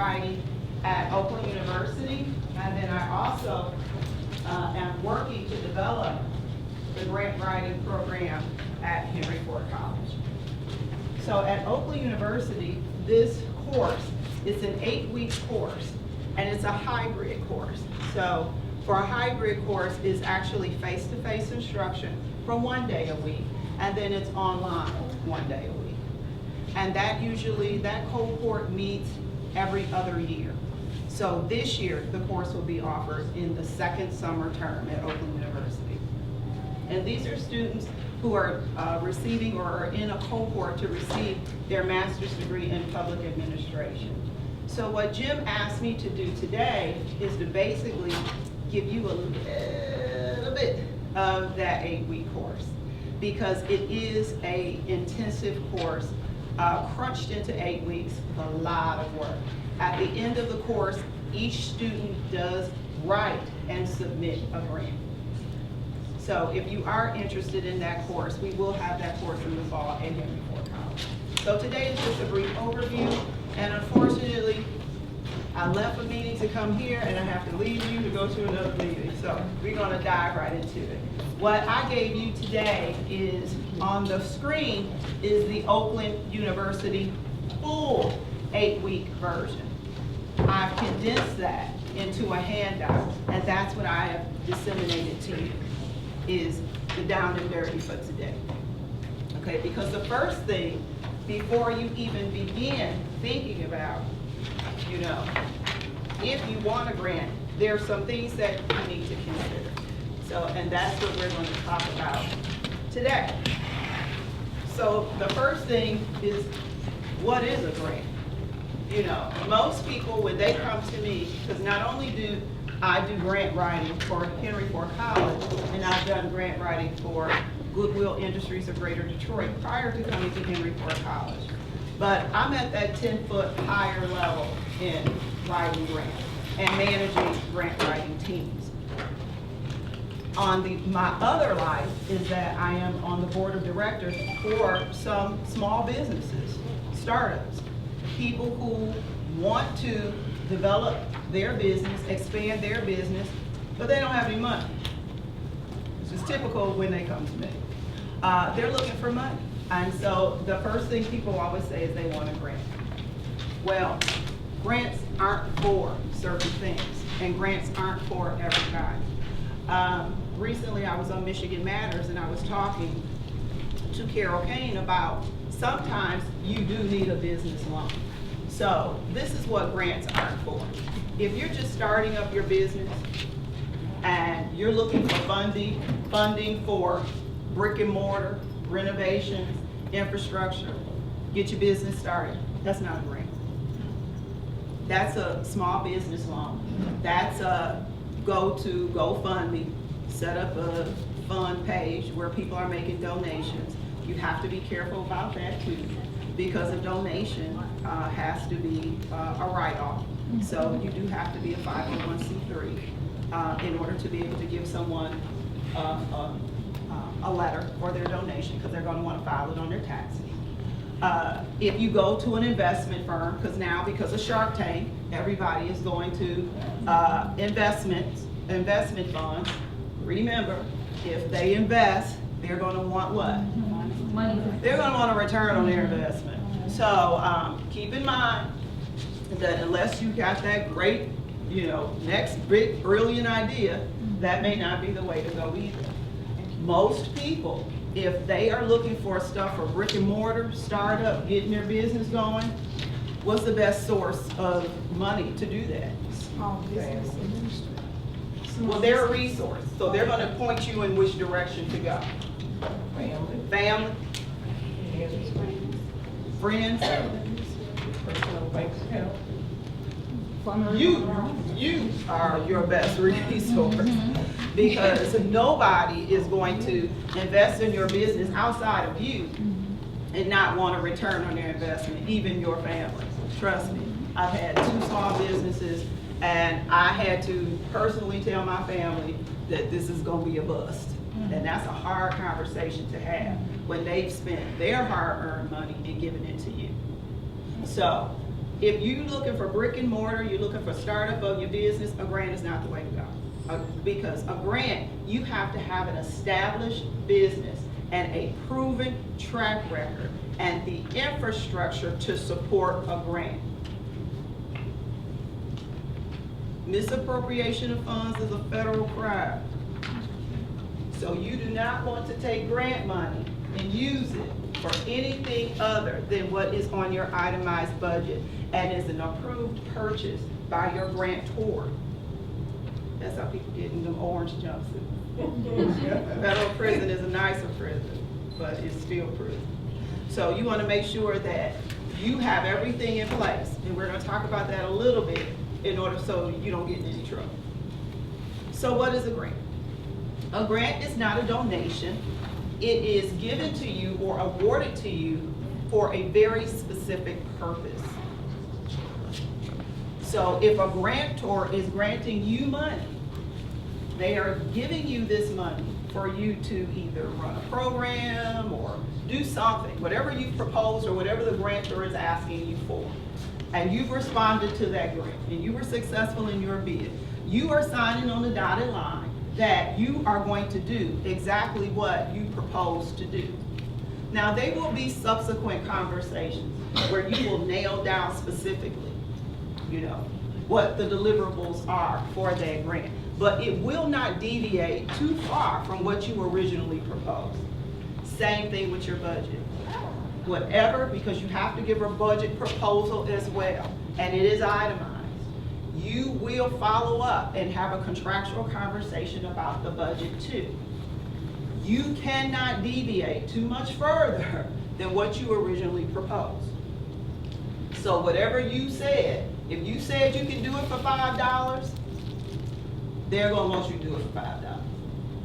writing at Oakland University, and then I also am working to develop the grant writing program at Henry Ford College. So at Oakland University, this course is an 8-week course, and it's a hybrid course. So for a hybrid course, it's actually face-to-face instruction for 1 day a week, and then it's online 1 day a week. And that cohort meets every other year. So this year, the course will be offered in the second summer term at Oakland University. And these are students who are receiving or are in a cohort to receive their master's degree in public administration. So what Jim asked me to do today is to basically give you a little bit of that 8-week course, because it is an intensive course, crunched into 8 weeks, a lot of work. At the end of the course, each student does write and submit a grant. So if you are interested in that course, we will have that course in the fall at Henry Ford College. So today is just a brief overview, and unfortunately, I left a meeting to come here, and I have to leave you to go to another meeting. So we're gonna dive right into it. What I gave you today is, on the screen, is the Oakland University full 8-week version. I've condensed that into a handout, and that's what I have disseminated to you, is the down and dirty for today. Okay, because the first thing, before you even begin thinking about, if you want a grant, there are some things that you need to consider. So, and that's what we're going to talk about today. So the first thing is, what is a grant? Most people, when they come to me, because not only do I do grant writing for Henry Ford College, and I've done grant writing for Goodwill Industries of Greater Detroit prior to coming to Henry Ford College. But I'm at that 10-foot higher level in writing grants and managing grant writing teams. My other life is that I am on the board of directors for some small businesses, startups, people who want to develop their business, expand their business, but they don't have any money. This is typical when they come to me. They're looking for money. And so the first thing people always say is they want a grant. Well, grants aren't for certain things, and grants aren't for everybody. Recently I was on Michigan Matters, and I was talking to Carol Kane about sometimes you do need a business loan. So this is what grants aren't for. If you're just starting up your business and you're looking for funding for brick and mortar, renovations, infrastructure, get your business started, that's not a grant. That's a small business loan. That's a go to GoFundMe, set up a fund page where people are making donations. You have to be careful about that too, because a donation has to be a write-off. So you do have to be a 501c3 in order to be able to give someone a letter for their donation, because they're going to want to file it on their taxes. If you go to an investment firm, because of Shark Tank, everybody is going to investment funds. Remember, if they invest, they're going to want what? Money. They're going to want a return on their investment. So keep in mind that unless you got that great, next big brilliant idea, that may not be the way to go either. Most people, if they are looking for stuff for brick and mortar, startup, getting their business going, what's the best source of money to do that? Small business industry. Well, they're a resource, so they're going to point you in which direction to go. Family. Friends. Personal bank account. You are your best resource, because nobody is going to invest in your business outside of you and not want a return on their investment, even your family. Trust me, I've had 2 small businesses, and I had to personally tell my family that this is going to be a bust. And that's a hard conversation to have when they've spent their hard-earned money and given it to you. So If you're looking for brick and mortar, you're looking for startup of your business, a grant is not the way to go. Because a grant, you have to have an established business and a proven track record and the infrastructure to support a grant. Misappropriation of funds is a federal crime. So you do not want to take grant money and use it for anything other than what is on your itemized budget and is an approved purchase by your grantor. That's how people get in them orange jumpsuits. Federal prison is a nicer prison, but it's still prison. So you want to make sure that you have everything in place, and we're going to talk about that a little bit in order so you don't get in any trouble. So what is a grant? A grant is not a donation. It is given to you or awarded to you for a very specific purpose. So if a grantor is granting you money, they are giving you this money for you to either run a program or do something, whatever you proposed or whatever the grantor is asking you for. And you've responded to that grant and you were successful in your bid. You are signing on the dotted line that you are going to do exactly what you proposed to do. Now, there will be subsequent conversations where you will nail down specifically, what the deliverables are for that grant. But it will not deviate too far from what you originally proposed. Same thing with your budget. Whatever, because you have to give a budget proposal as well, and it is itemized. You will follow up and have a contractual conversation about the budget too. You cannot deviate too much further than what you originally proposed. So whatever you said, if you said you can do it for $5, they're going to want you to do it for $5.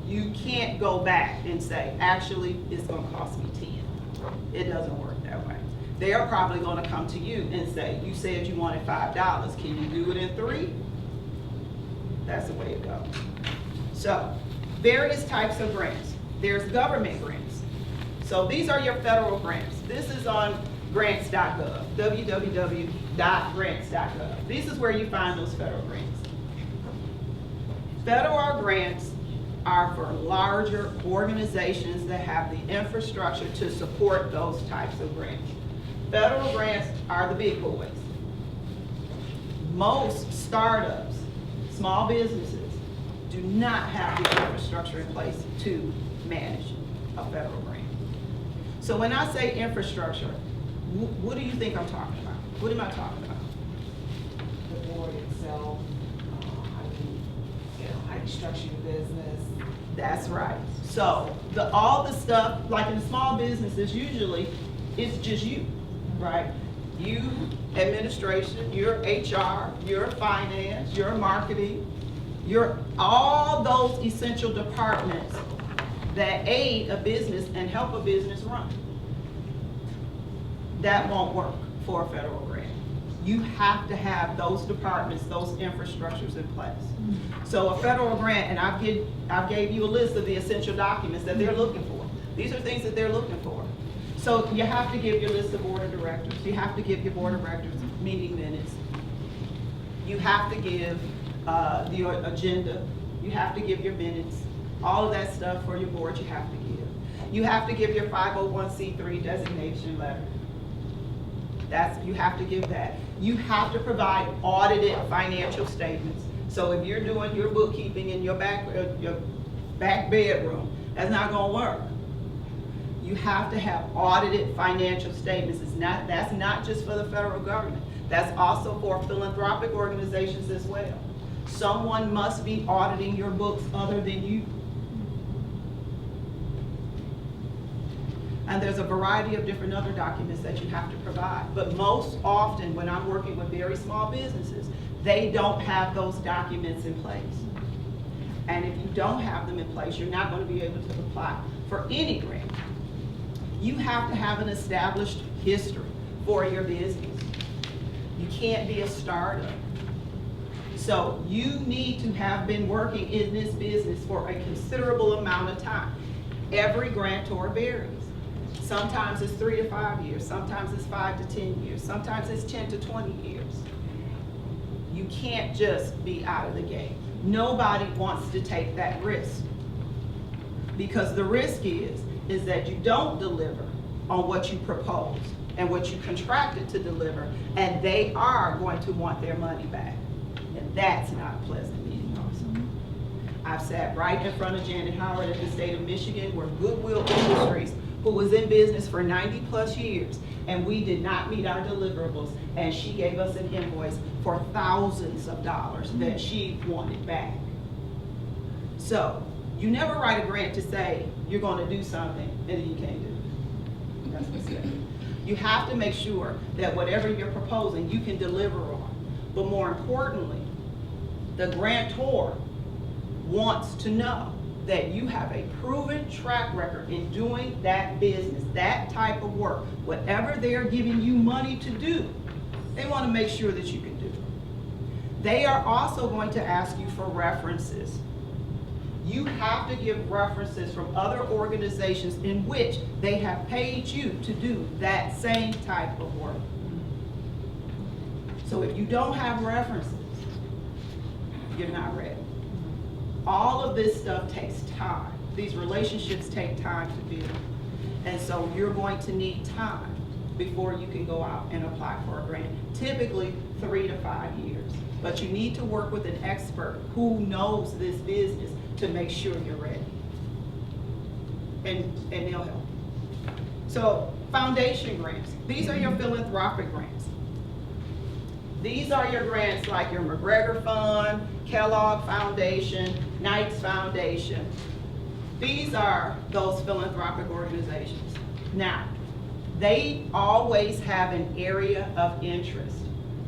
You can't go back and say, actually, it's going to cost me 10. It doesn't work that way. They are probably going to come to you and say, you said you wanted $5. Can you do it in 3? That's the way it goes. So, various types of grants. There's government grants. So these are your federal grants. This is on grants.gov, www.grants.gov. This is where you find those federal grants. Federal grants are for larger organizations that have the infrastructure to support those types of grants. Federal grants are the big boys. Most startups, small businesses, do not have the infrastructure in place to manage a federal grant. So when I say infrastructure, what do you think I'm talking about? What am I talking about? The board itself, how you structure your business. That's right. So all the stuff, like in small businesses, usually it's just you, right? You, administration, your HR, your finance, your marketing, your all those essential departments that aid a business and help a business run. That won't work for a federal grant. You have to have those departments, those infrastructures in place. So a federal grant, and I gave you a list of the essential documents that they're looking for. These are things that they're looking for. So you have to give your list of board of directors. You have to give your board of directors meeting minutes. You have to give the agenda. You have to give your minutes. All of that stuff for your board you have to give. You have to give your 501c3 designation letter. You have to give that. You have to provide audited financial statements. So if you're doing your bookkeeping in your back bedroom, that's not going to work. You have to have audited financial statements. That's not just for the federal government. That's also for philanthropic organizations as well. Someone must be auditing your books other than you. And there's a variety of different other documents that you have to provide. But most often when I'm working with very small businesses, they don't have those documents in place. And if you don't have them in place, you're not going to be able to apply for any grant. You have to have an established history for your business. You can't be a startup. So you need to have been working in this business for a considerable amount of time. Every grantor varies. Sometimes it's 3 to 5 years, sometimes it's 5 to 10 years, sometimes it's 10 to 20 years. You can't just be out of the game. Nobody wants to take that risk. Because the risk is that you don't deliver on what you proposed and what you contracted to deliver, and they are going to want their money back. And that's not a pleasant meeting also. I've sat right in front of Janet Howard in the state of Michigan, where Goodwill Industries, who was in business for 90 plus years, and we did not meet our deliverables, and she gave us an invoice for thousands of dollars that she wanted back. So, you never write a grant to say you're going to do something and then you can't do it. That's what's it. You have to make sure that whatever you're proposing, you can deliver on. But more importantly, the grantor wants to know that you have a proven track record in doing that business, that type of work. Whatever they're giving you money to do, they want to make sure that you can do it. They are also going to ask you for references. You have to give references from other organizations in which they have paid you to do that same type of work. So if you don't have references, you're not ready. All of this stuff takes time. These relationships take time to build. And so you're going to need time before you can go out and apply for a grant. Typically 3 to 5 years. But you need to work with an expert who knows this business to make sure you're ready. And they'll help. So foundation grants. These are your philanthropic grants. These are your grants like your McGregor Fund, Kellogg Foundation, Knights Foundation. These are those philanthropic organizations. Now, they always have an area of interest.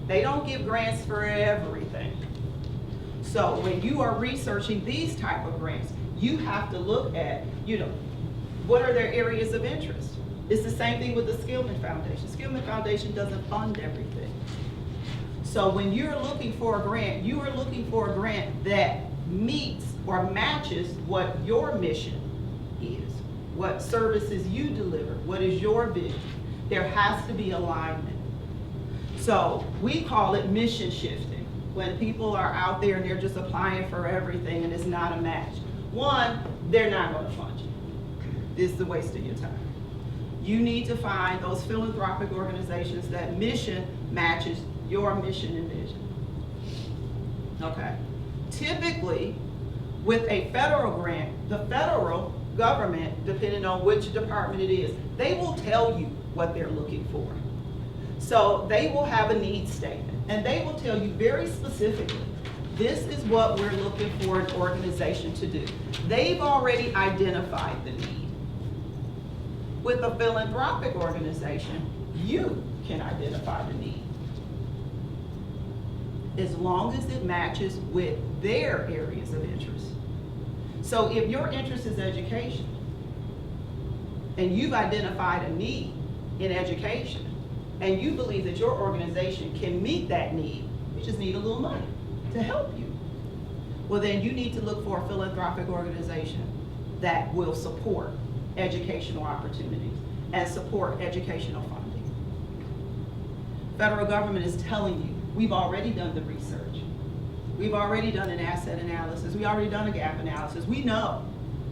They don't give grants for everything. So when you are researching these type of grants, you have to look at, what are their areas of interest? It's the same thing with the Skillman Foundation. Skillman Foundation doesn't fund everything. So when you're looking for a grant, you are looking for a grant that meets or matches what your mission is, what services you deliver, what is your vision. There has to be alignment. So we call it mission shifting. When people are out there and they're just applying for everything and it's not a match. One, they're not going to fund you. This is a waste of your time. You need to find those philanthropic organizations that mission matches your mission and vision. Okay. Typically, with a federal grant, the federal government, depending on which department it is, they will tell you what they're looking for. So they will have a needs statement, and they will tell you very specifically, this is what we're looking for an organization to do. They've already identified the need. With a philanthropic organization, you can identify the need, as long as it matches with their areas of interest. So if your interest is education, and you've identified a need in education, and you believe that your organization can meet that need, you just need a little money to help you. Well, then you need to look for a philanthropic organization that will support educational opportunities and support educational funding. Federal government is telling you, we've already done the research. We've already done an asset analysis. We've already done a gap analysis. We know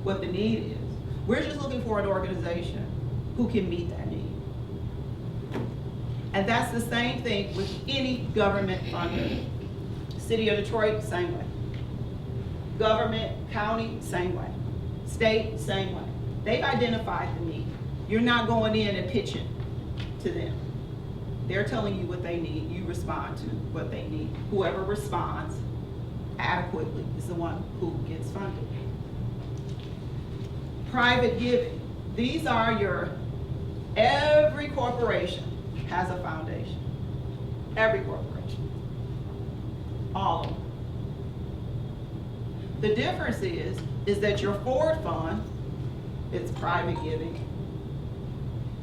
what the need is. We're just looking for an organization who can meet that need. And that's the same thing with any government funding. City of Detroit, same way. Government, county, same way. State, same way. They've identified the need. You're not going in and pitching to them. They're telling you what they need. You respond to what they need. Whoever responds adequately is the one who gets funded. Private giving. These are every corporation has a foundation. Every corporation. All of them. The difference is that your Ford fund, it's private giving.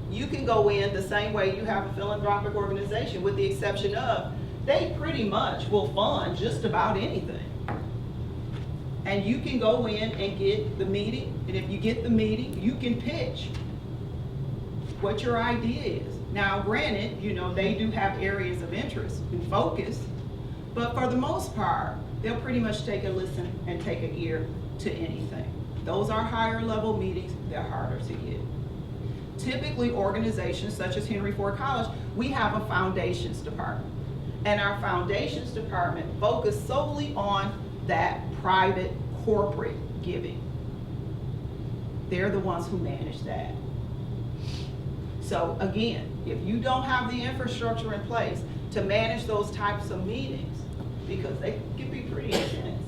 You can go in the same way you have a philanthropic organization, with the exception of they pretty much will fund just about anything. And you can go in and get the meeting, and if you get the meeting, you can pitch what your idea is. Now, granted, you know, they do have areas of interest and focus, but for the most part, they'll pretty much take a listen and take an ear to anything. Those are higher level meetings, they're harder to get. Typically, organizations such as Henry Ford College, we have a foundations department. And our foundations department focus solely on that private corporate giving. They're the ones who manage that. So again, if you don't have the infrastructure in place to manage those types of meetings, because they can be pretty intense,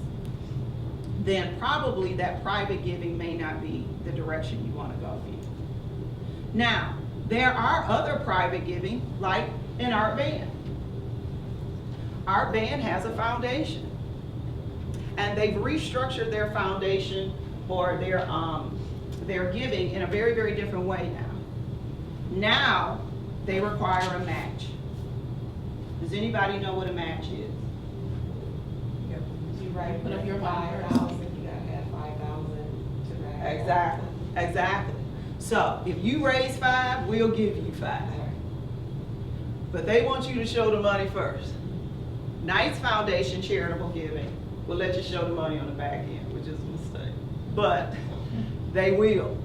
then probably that private giving may not be the direction you want to go in. Now, there are other private giving, like an art band. Art band has a foundation, and they've restructured their foundation or their giving in a very, very different way now. Now, they require a match. Does anybody know what a match is? You write, Put up your money first. 5,000, you gotta have 5,000 to match. Exactly, exactly. So if you raise 5, we'll give you 5. But they want you to show the money first. Knight's Foundation charitable giving will let you show the money on the back end, which is a mistake. But they will.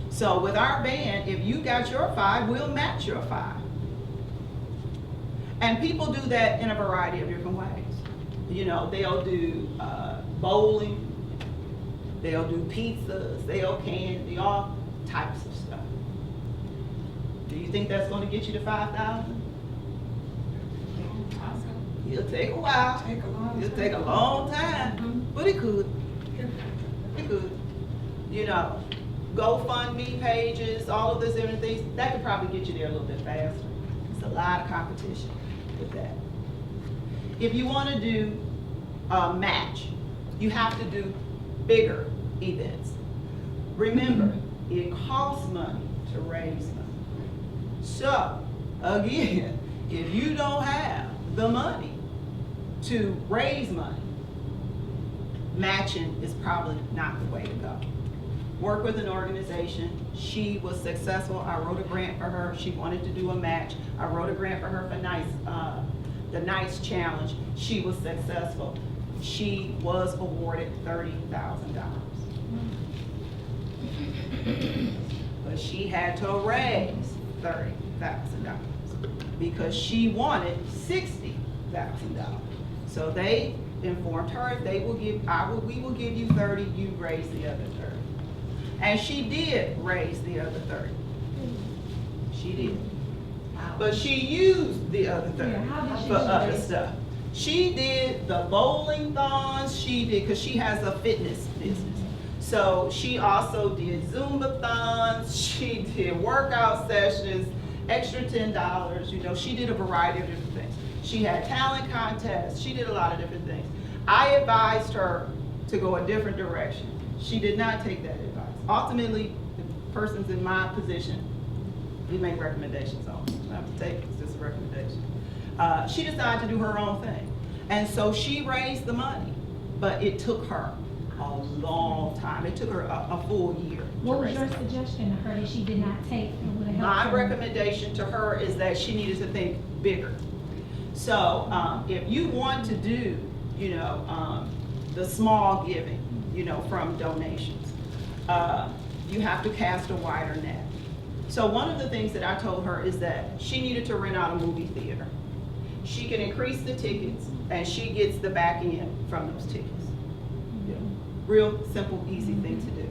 So with our band, if you got your 5, we'll match your 5. And people do that in a variety of different ways. You know, they'll do bowling, they'll do pizzas, they'll candy, all types of stuff. Do you think that's going to get you to 5,000? It'll take a while. It'll take a long time, but it could. It could. You know, GoFundMe pages, all of those different things, that could probably get you there a little bit faster. There's a lot of competition with that. If you want to do a match, you have to do bigger events. Remember, it costs money to raise money. So, again, if you don't have the money to raise money, matching is probably not the way to go. Work with an organization. She was successful. I wrote a grant for her. She wanted to do a match. I wrote a grant for her for the NICE Challenge. She was successful. She was awarded $30,000. But she had to raise $30,000 because she wanted $60,000. So they informed her, if they will give, we will give you 30, you raise the other 30. And she did raise the other 30. She did. But she used the other 30 for other stuff. She did the bowling thons, she did, because she has a fitness business. So she also did Zumba thons, she did workout sessions, extra $10, you know, she did a variety of different things. She had talent contests, she did a lot of different things. I advised her to go a different direction. She did not take that advice. Ultimately, the person's in my position, we make recommendations on. I have to take it, it's just a recommendation. She decided to do her own thing. And so she raised the money, but it took her a long time. It took her a full year. What was your suggestion to her that she did not take and would have helped My her? recommendation to her is that she needed to think bigger. So if you want to do, you know, the small giving, you know, from donations, you have to cast a wider net. So one of the things that I told her is that she needed to rent out a movie theater. She can increase the tickets and she gets the back end from those tickets. Real simple, easy thing to do.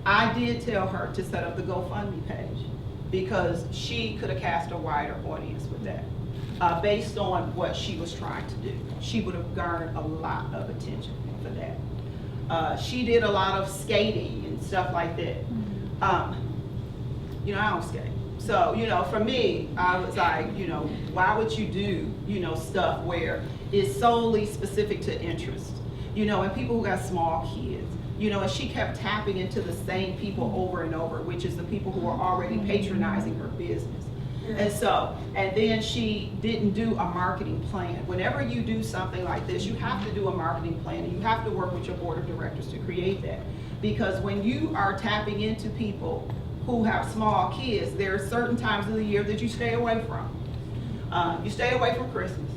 I did tell her to set up the GoFundMe page because she could have cast a wider audience with that. Based on what she was trying to do. She would have garnered a lot of attention for that. She did a lot of skating and stuff like that. You know, I don't skate. So, you know, for me, I was like, you know, why would you do, you know, stuff where it's solely specific to interest? You know, and people who got small kids, you know, and she kept tapping into the same people over and over, which is the people who are already patronizing her business. And so, and then she didn't do a marketing plan. Whenever you do something like this, you have to do a marketing plan, and you have to work with your board of directors to create that. Because when you are tapping into people who have small kids, there are certain times of the year that you stay away from. You stay away from Christmas.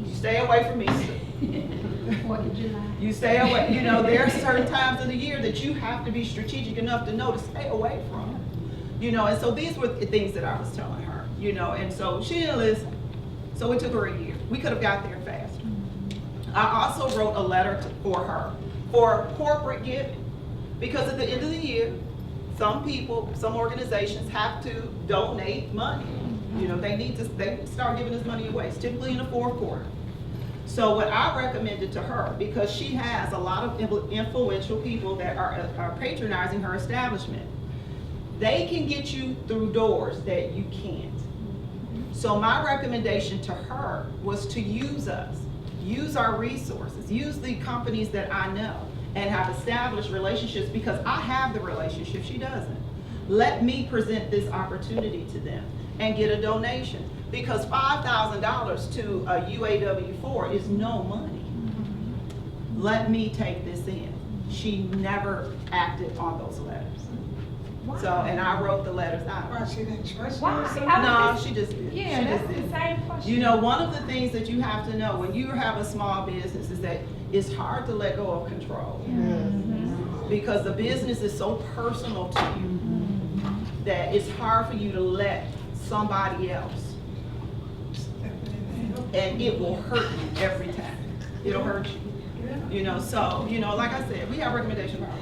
You stay away from Easter. 4th of July. You stay away, you know, there are certain times of the year that you have to be strategic enough to know to stay away from. You know, and so these were the things that I was telling her, you know, and so she didn't listen. So it took her a year. We could have got there faster. I also wrote a letter for her for corporate giving, because at the end of the year, some people, some organizations have to donate money. You know, they start giving this money away. It's typically in the fourth quarter. So what I recommended to her, because she has a lot of influential people that are patronizing her establishment, they can get you through doors that you can't. So my recommendation to her was to use us, use our resources, use the companies that I know and have established relationships, because I have the relationship, she doesn't. Let me present this opportunity to them and get a donation, because $5,000 to a UAW4 is no money. Let me take this in. She never acted on those letters. So, and I wrote the letters out. Why, she didn't trust you? Why? No, she just did. Yeah, She that's just the did. same question. You know, one of the things that you have to know when you have a small business is that it's hard to let go of control. Because the business is so personal to you that it's hard for you to let somebody else. And it will hurt you every time. It'll hurt you. You know, so, you know, like I said, we have recommendation power.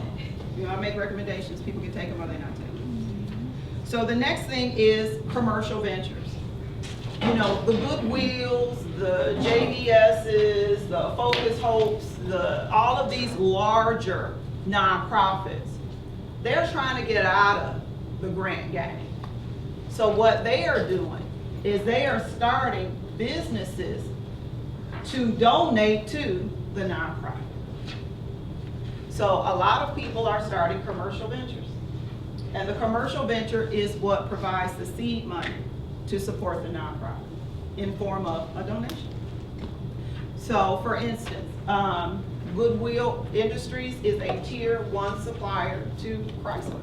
You know, I make recommendations, people can take them or they not take them. So the next thing is commercial ventures. You know, the Goodwills, the JVSs, the Focus Hopes, all of these larger nonprofits, they're trying to get out of the grant game. So what they are doing is they are starting businesses to donate to the nonprofit. So a lot of people are starting commercial ventures. And the commercial venture is what provides the seed money to support the nonprofit in form of a donation. So for instance, Goodwill Industries is a tier 1 supplier to Chrysler,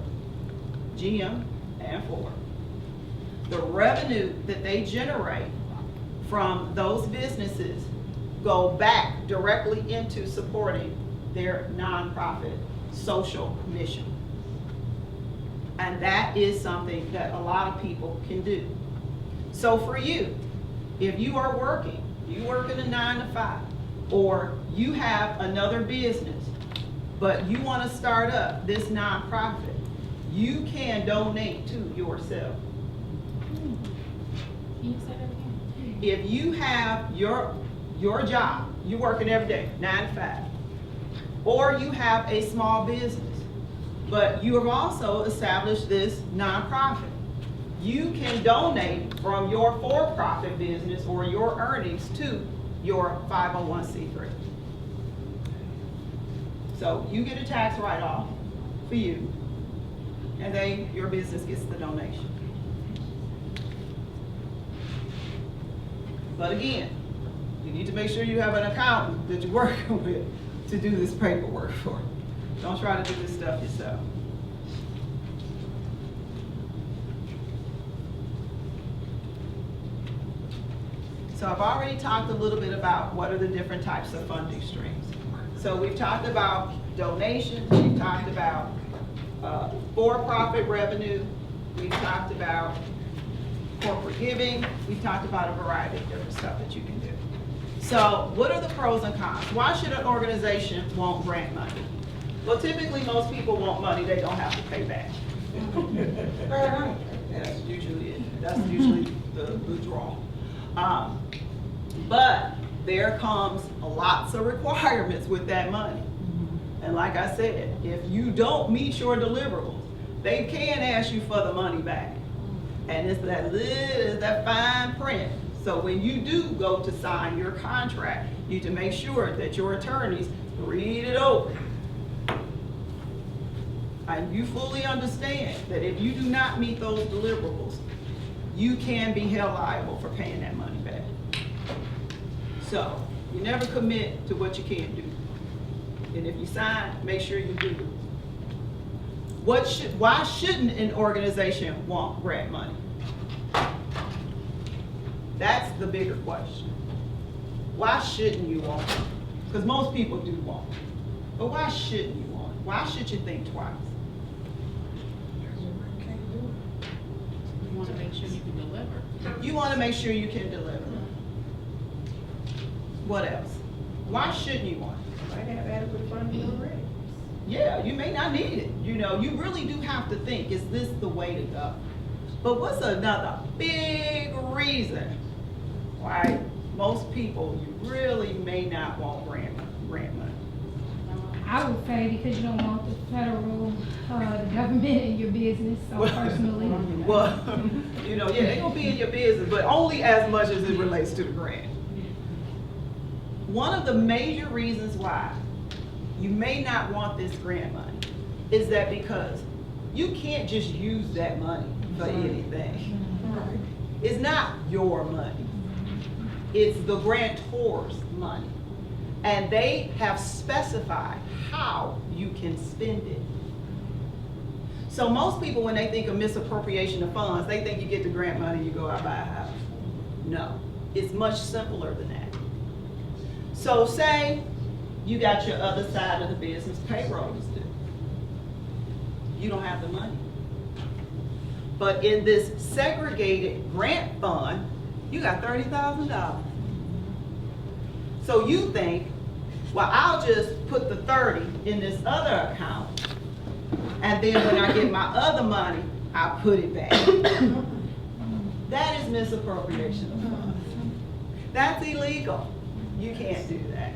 GM, and Ford. The revenue that they generate from those businesses go back directly into supporting their nonprofit social mission. And that is something that a lot of people can do. So for you, if you are working, you work in a 9 to 5, or you have another business, but you want to start up this nonprofit, you can donate to yourself. Can you say that again? If you have your job, you're working every day, 9 to 5, or you have a small business, but you have also established this nonprofit, you can donate from your for-profit business or your earnings to your 501c3. So you get a tax write-off for you, and then your business gets the donation. But again, you need to make sure you have an accountant that you're working with to do this paperwork for. Don't try to do this stuff yourself. So I've already talked a little bit about what are the different types of funding streams. So we've talked about donations, we've talked about for-profit revenue, we've talked about corporate giving, we've talked about a variety of different stuff that you can do. So what are the pros and cons? Why should an organization want grant money? Well, typically most people want money they don't have to pay back. That's usually it. That's usually the draw. But there comes lots of requirements with that money. And like I said, if you don't meet your deliverables, they can ask you for the money back. And it's that fine print. So when you do go to sign your contract, you need to make sure that your attorneys read it over. And you fully understand that if you do not meet those deliverables, you can be held liable for paying that money back. So you never commit to what you can't do. And if you sign, make sure you do. Why shouldn't an organization want grant money? That's the bigger question. Why shouldn't you want it? Because most people do want it. But why shouldn't you want it? Why should you think twice? You want to make sure you can deliver. You want to make sure you can deliver. What else? Why shouldn't you want it? Might have adequate funding already. Yeah, you may not need it. You know, you really do have to think, is this the way to go? But what's another big reason why most people, you really may not want grant money? I would say because you don't want the federal, the government in your business, so personally. Well, you know, yeah, they're gonna be in your business, but only as much as it relates to the grant. One of the major reasons why you may not want this grant money is that because you can't just use that money for anything. It's not your money. It's the grantor's money. And they have specified how you can spend it. So most people, when they think of misappropriation of funds, they think you get the grant money, you go out buy a house. No, it's much simpler than that. So say you got your other side of the business payroll is due. You don't have the money. But in this segregated grant fund, you got $30,000. So you think, well, I'll just put the 30 in this other account, and then when I get my other money, I put it back. That is misappropriation of funds. That's illegal. You can't do that.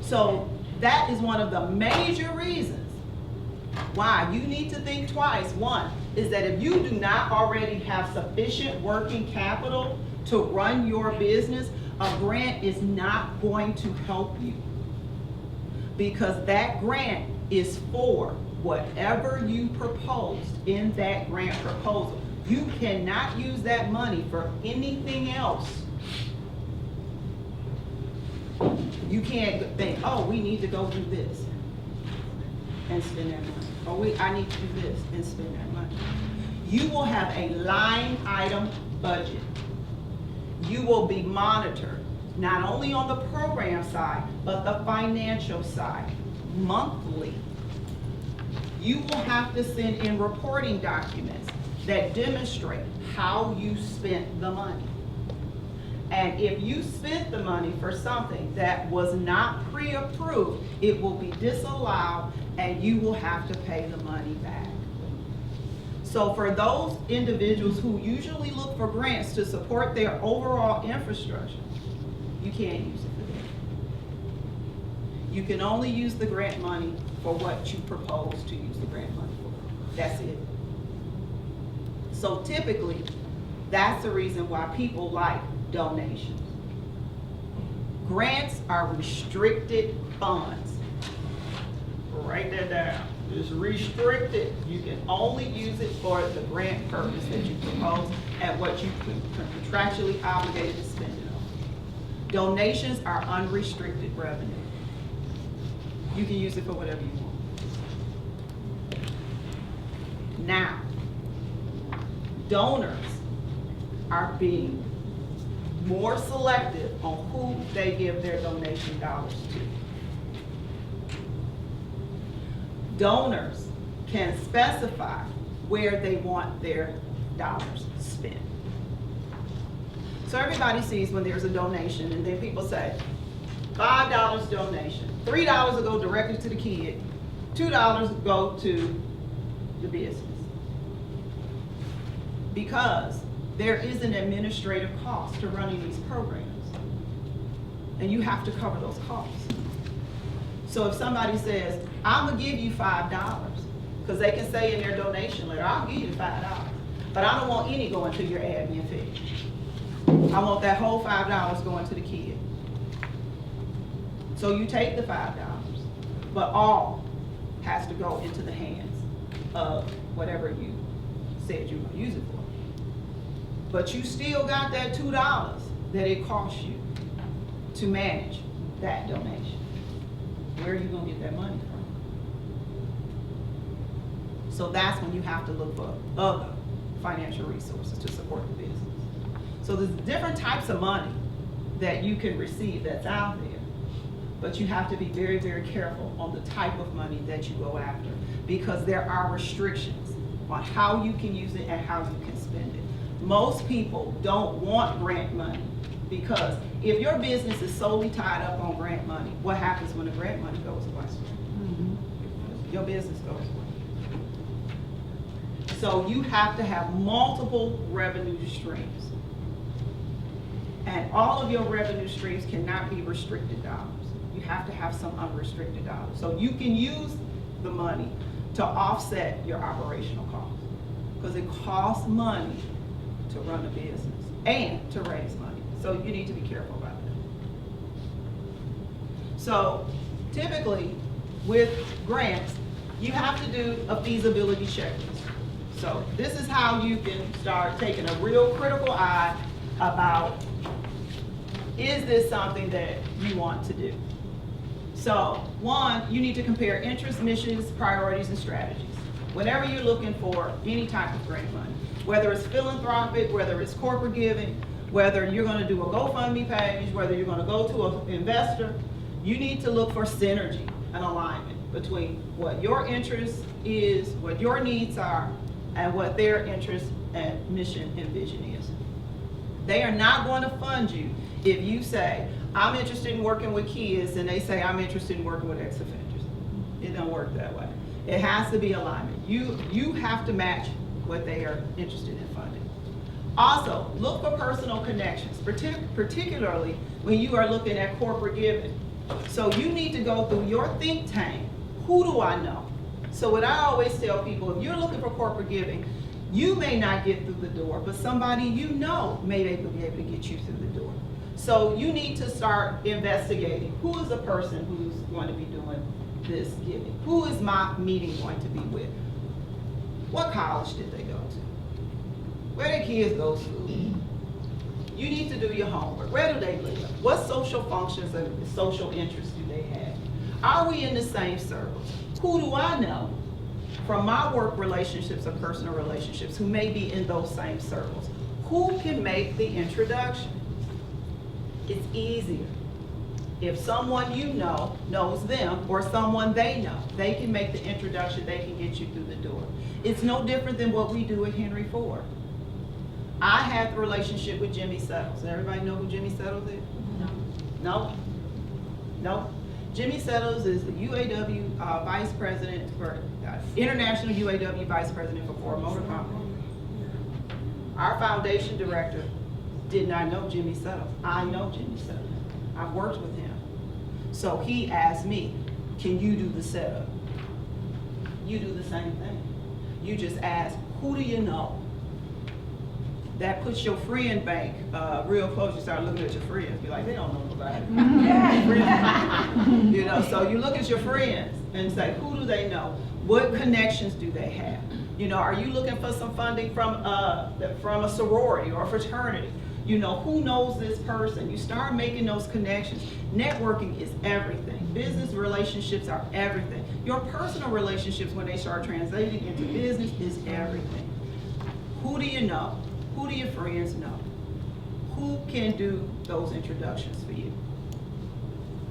So that is one of the major reasons why you need to think twice. One is that if you do not already have sufficient working capital to run your business, a grant is not going to help you, because that grant is for whatever you proposed in that grant proposal. You cannot use that money for anything else. You can't think, oh, we need to go do this and spend that money. Or I need to do this and spend that money. You will have a line item budget. You will be monitored, not only on the program side, but the financial side, monthly. You will have to send in reporting documents that demonstrate how you spent the money. And if you spent the money for something that was not pre-approved, it will be disallowed and you will have to pay the money back. So for those individuals who usually look for grants to support their overall infrastructure, you can't use it for that. You can only use the grant money for what you propose to use the grant money for. That's it. So typically, that's the reason why people like donations. Grants are restricted funds. Write that down. It's restricted. You can only use it for the grant purpose that you propose and what you contractually obligated to spend it on. Donations are unrestricted revenue. You can use it for whatever you want. Now, donors are being more selective on who they give their donation dollars to. Donors can specify where they want their dollars spent. So everybody sees when there's a donation, and then people say, $5 donation, $3 will go directly to the kid, $2 go to the business. Because there is an administrative cost to running these programs, and you have to cover those costs. So if somebody says, I'm gonna give you $5, because they can say in their donation letter, I'll give you $5, but I don't want any going to your admin fee. I want that whole $5 going to the kid. So you take the $5, but all has to go into the hands of whatever you said you were gonna use it for. But you still got that $2 that it costs you to manage that donation. Where are you gonna get that money from? So that's when you have to look for other financial resources to support the business. So there's different types of money that you can receive that's out there, but you have to be very, very careful on the type of money that you go after, because there are restrictions on how you can use it and how you can spend it. Most people don't want grant money, because if your business is solely tied up on grant money, what happens when the grant money goes away? Your business goes away. So you have to have multiple revenue streams. And all of your revenue streams cannot be restricted dollars. You have to have some unrestricted dollars. So you can use the money to offset your operational costs, because it costs money to run a business and to raise money. So you need to be careful about that. So typically with grants, you have to do a feasibility checklist. So this is how you can start taking a real critical eye about, is this something that you want to do? So one, you need to compare interests, missions, priorities, and strategies. Whenever you're looking for any type of grant money, whether it's philanthropic, whether it's corporate giving, whether you're gonna do a GoFundMe page, whether you're gonna go to an investor, you need to look for synergy and alignment between what your interest is, what your needs are, and what their interest and mission and vision is. They are not going to fund you if you say, I'm interested in working with kids, and they say, I'm interested in working with ex-offenders. It don't work that way. It has to be alignment. You have to match what they are interested in funding. Also, look for personal connections, particularly when you are looking at corporate giving. So you need to go through your think tank. Who do I know? So what I always tell people, if you're looking for corporate giving, you may not get through the door, but somebody you know may be able to get you through the door. So you need to start investigating, who is the person who's going to be doing this giving? Who is my meeting going to be with? What college did they go to? Where do kids go to school? You need to do your homework. Where do they live? What social functions and social interests do they have? Are we in the same circles? Who do I know from my work relationships or personal relationships who may be in those same circles? Who can make the introduction? It's easier if someone you know knows them, or someone they know. They can make the introduction, they can get you through the door. It's no different than what we do at Henry Ford. I had the relationship with Jimmy Settles. Everybody know who Jimmy Settles is? No? No? Jimmy Settles is the UAW Vice President for, International UAW Vice President for Ford Motor Company. Our foundation director did not know Jimmy Settles. I know Jimmy Settles. I've worked with him. So he asked me, can you do the setup? You do the same thing. You just ask, who do you know? That puts your friend bank real close. You start looking at your friends, be like, they don't know nobody. You know, so you look at your friends and say, who do they know? What connections do they have? You know, are you looking for some funding from a sorority or a fraternity? You know, who knows this person? You start making those connections. Networking is everything. Business relationships are everything. Your personal relationships, when they start translating into business, is everything. Who do you know? Who do your friends know? Who can do those introductions for you?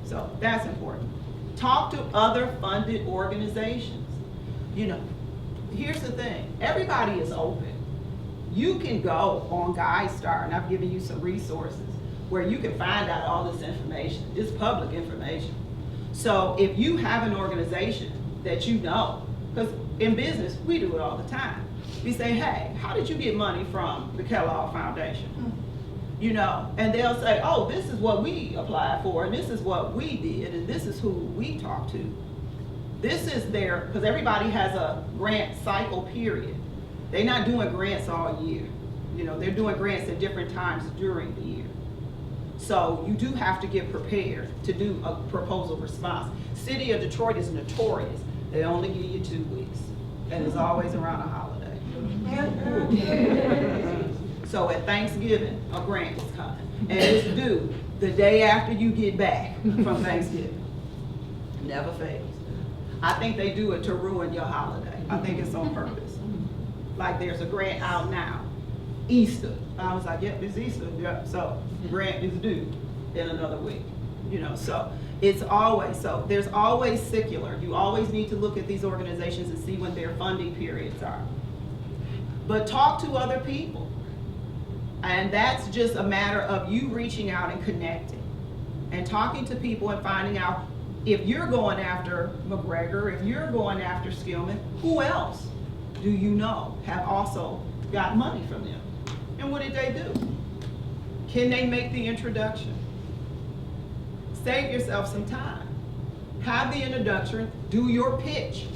So that's important. Talk to other funded organizations. You know, here's the thing. Everybody is open. You can go on GuideStar, and I've given you some resources where you can find out all this information. It's public information. So if you have an organization that you know, because in business, we do it all the time. We say, hey, how did you get money from the Kellogg Foundation? You know, and they'll say, oh, this is what we applied for, and this is what we did, and this is who we talked to. This is their, because everybody has a grant cycle period. They're not doing grants all year. You know, they're doing grants at different times during the year. So you do have to get prepared to do a proposal response. City of Detroit is notorious. They only give you 2 weeks, and it's always around a holiday. So at Thanksgiving, a grant is coming, and it's due the day after you get back from Thanksgiving. Never fails. I think they do it to ruin your holiday. I think it's on purpose. Like there's a grant out now, Easter. I was like, yep, it's Easter. Yep. So the grant is due in another week. You know, so it's always, so there's always secular. You always need to look at these organizations and see when their funding periods are. But talk to other people. And that's just a matter of you reaching out and connecting and talking to people and finding out if you're going after McGregor, if you're going after Skillman, who else do you know have also got money from them? And what did they do? Can they make the introduction? Save yourself some time. Have the introduction, do your pitch.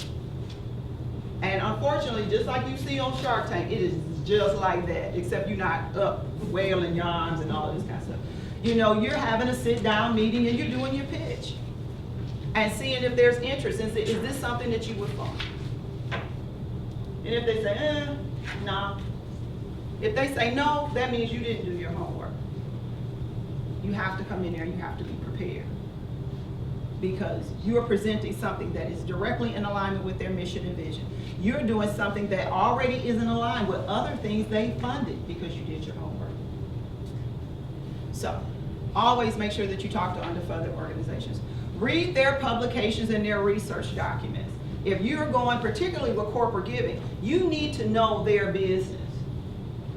And unfortunately, just like you see on Shark Tank, it is just like that, except you're not up wailing yarns and all this kind of stuff. You know, you're having a sit-down meeting and you're doing your pitch. And seeing if there's interest and say, is this something that you would fund? And if they say, no. If they say no, that means you didn't do your homework. You have to come in there, you have to be prepared. Because you're presenting something that is directly in alignment with their mission and vision. You're doing something that already is in alignment with other things they funded because you did your homework. So, always make sure that you talk to underfunded organizations. Read their publications and their research documents. If you're going, particularly with corporate giving, you need to know their business.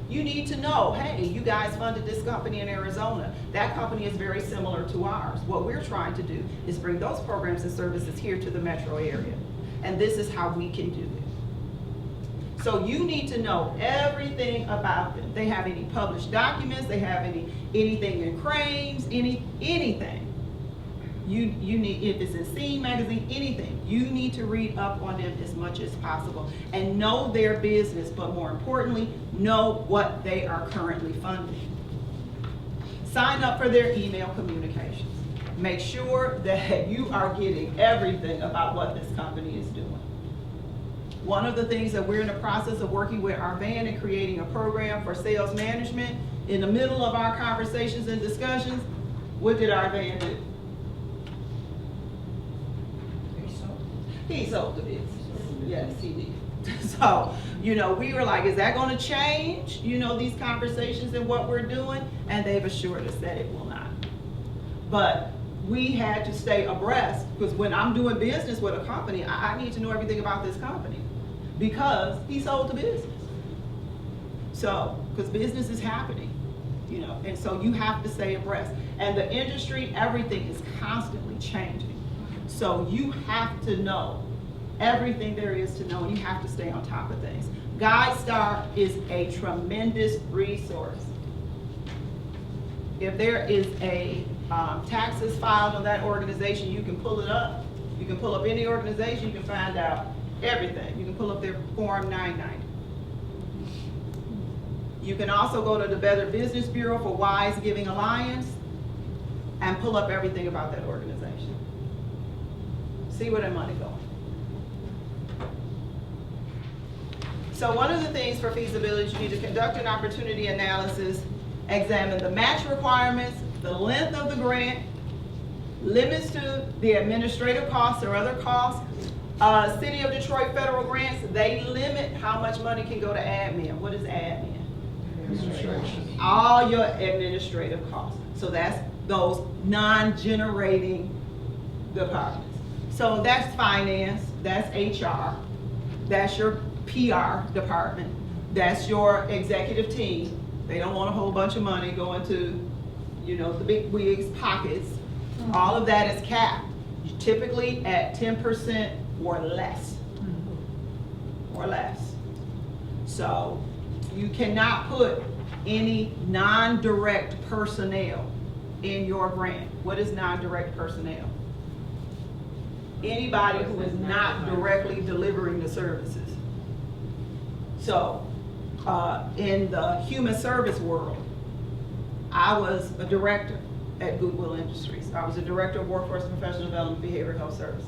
You need to know, hey, you guys funded this company in Arizona. That company is very similar to ours. What we're trying to do is bring those programs and services here to the metro area. And this is how we can do it. So you need to know everything about them. They have any published documents, they have anything in Cranes, anything. You need, if it's in Scene magazine, anything, you need to read up on them as much as possible and know their business, but more importantly, know what they are currently funding. Sign up for their email communications. Make sure that you are getting everything about what this company is doing. One of the things that we're in the process of working with our van and creating a program for sales management, in the middle of our conversations and discussions, what did our van do? He sold the business. Yes, he did. So, you know, we were like, is that going to change, you know, these conversations and what we're doing? And they've assured us that it will not. But we had to stay abreast, because when I'm doing business with a company, I need to know everything about this company because he sold the business. So, because business is happening, you know, and so you have to stay abreast. And the industry, everything is constantly changing. So you have to know everything there is to know, and you have to stay on top of things. GuideStar is a tremendous resource. If there is a taxes filed on that organization, you can pull it up. You can pull up any organization, you can find out everything. You can pull up their Form 990. You can also go to the Better Business Bureau for Wise Giving Alliance and pull up everything about that organization. See where their money going. So one of the things for feasibility, you need to conduct an opportunity analysis, examine the match requirements, the length of the grant, limits to the administrative costs or other costs. City of Detroit federal grants, they limit how much money can go to admin. What is admin? Administration. All your administrative costs. So that's those non-generating departments. So that's finance, that's HR, that's your PR department, that's your executive team. They don't want a whole bunch of money going to, you know, the big wigs' pockets. All of that is capped, typically at 10% or less, or less. So you cannot put any non-direct personnel in your grant. What is non-direct personnel? Anybody who is not directly delivering the services. So, in the human service world, I was a director at Goodwill Industries. I was a director of workforce and professional development, behavioral health services.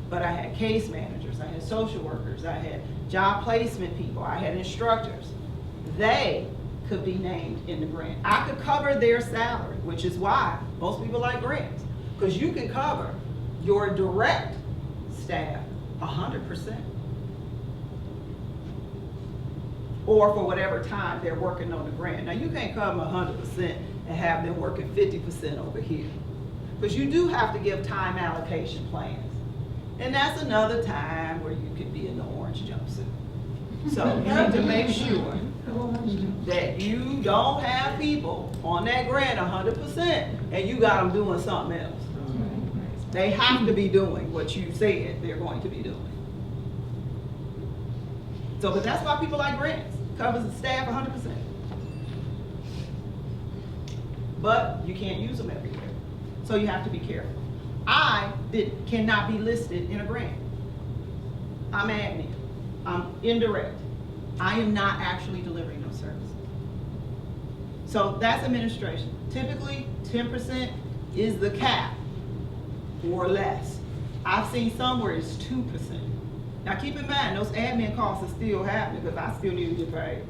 But I had case managers, I had social workers, I had job placement people, I had instructors. They could be named in the grant. I could cover their salary, which is why most people like grants, because you can cover your direct staff 100%. Or for whatever time they're working on the grant. Now you can't come 100% and have them working 50% over here. Because you do have to give time allocation plans. And that's another time where you could be in the orange jumpsuit. So you need to make sure that you don't have people on that grant 100% and you got them doing something else. They have to be doing what you said they're going to be doing. So, but that's why people like grants. Covers the staff 100%. But you can't use them everywhere. So you have to be careful. I cannot be listed in a grant. I'm admin. I'm indirect. I am not actually delivering no service. So that's administration. Typically, 10% is the cap or less. I've seen some where it's 2%. Now keep in mind, those admin costs are still happening because I still need to get paid.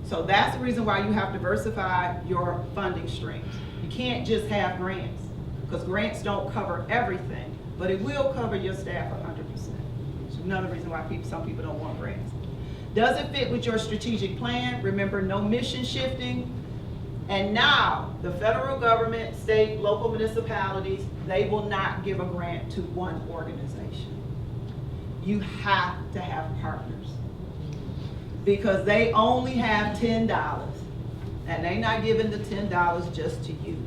So that's the reason why you have diversified your funding streams. You can't just have grants because grants don't cover everything, but it will cover your staff 100%. It's another reason why some people don't want grants. Does it fit with your strategic plan? Remember, no mission shifting. And now, the federal government, state, local municipalities, they will not give a grant to one organization. You have to have partners. Because they only have $10. And they're not giving the $10 just to you.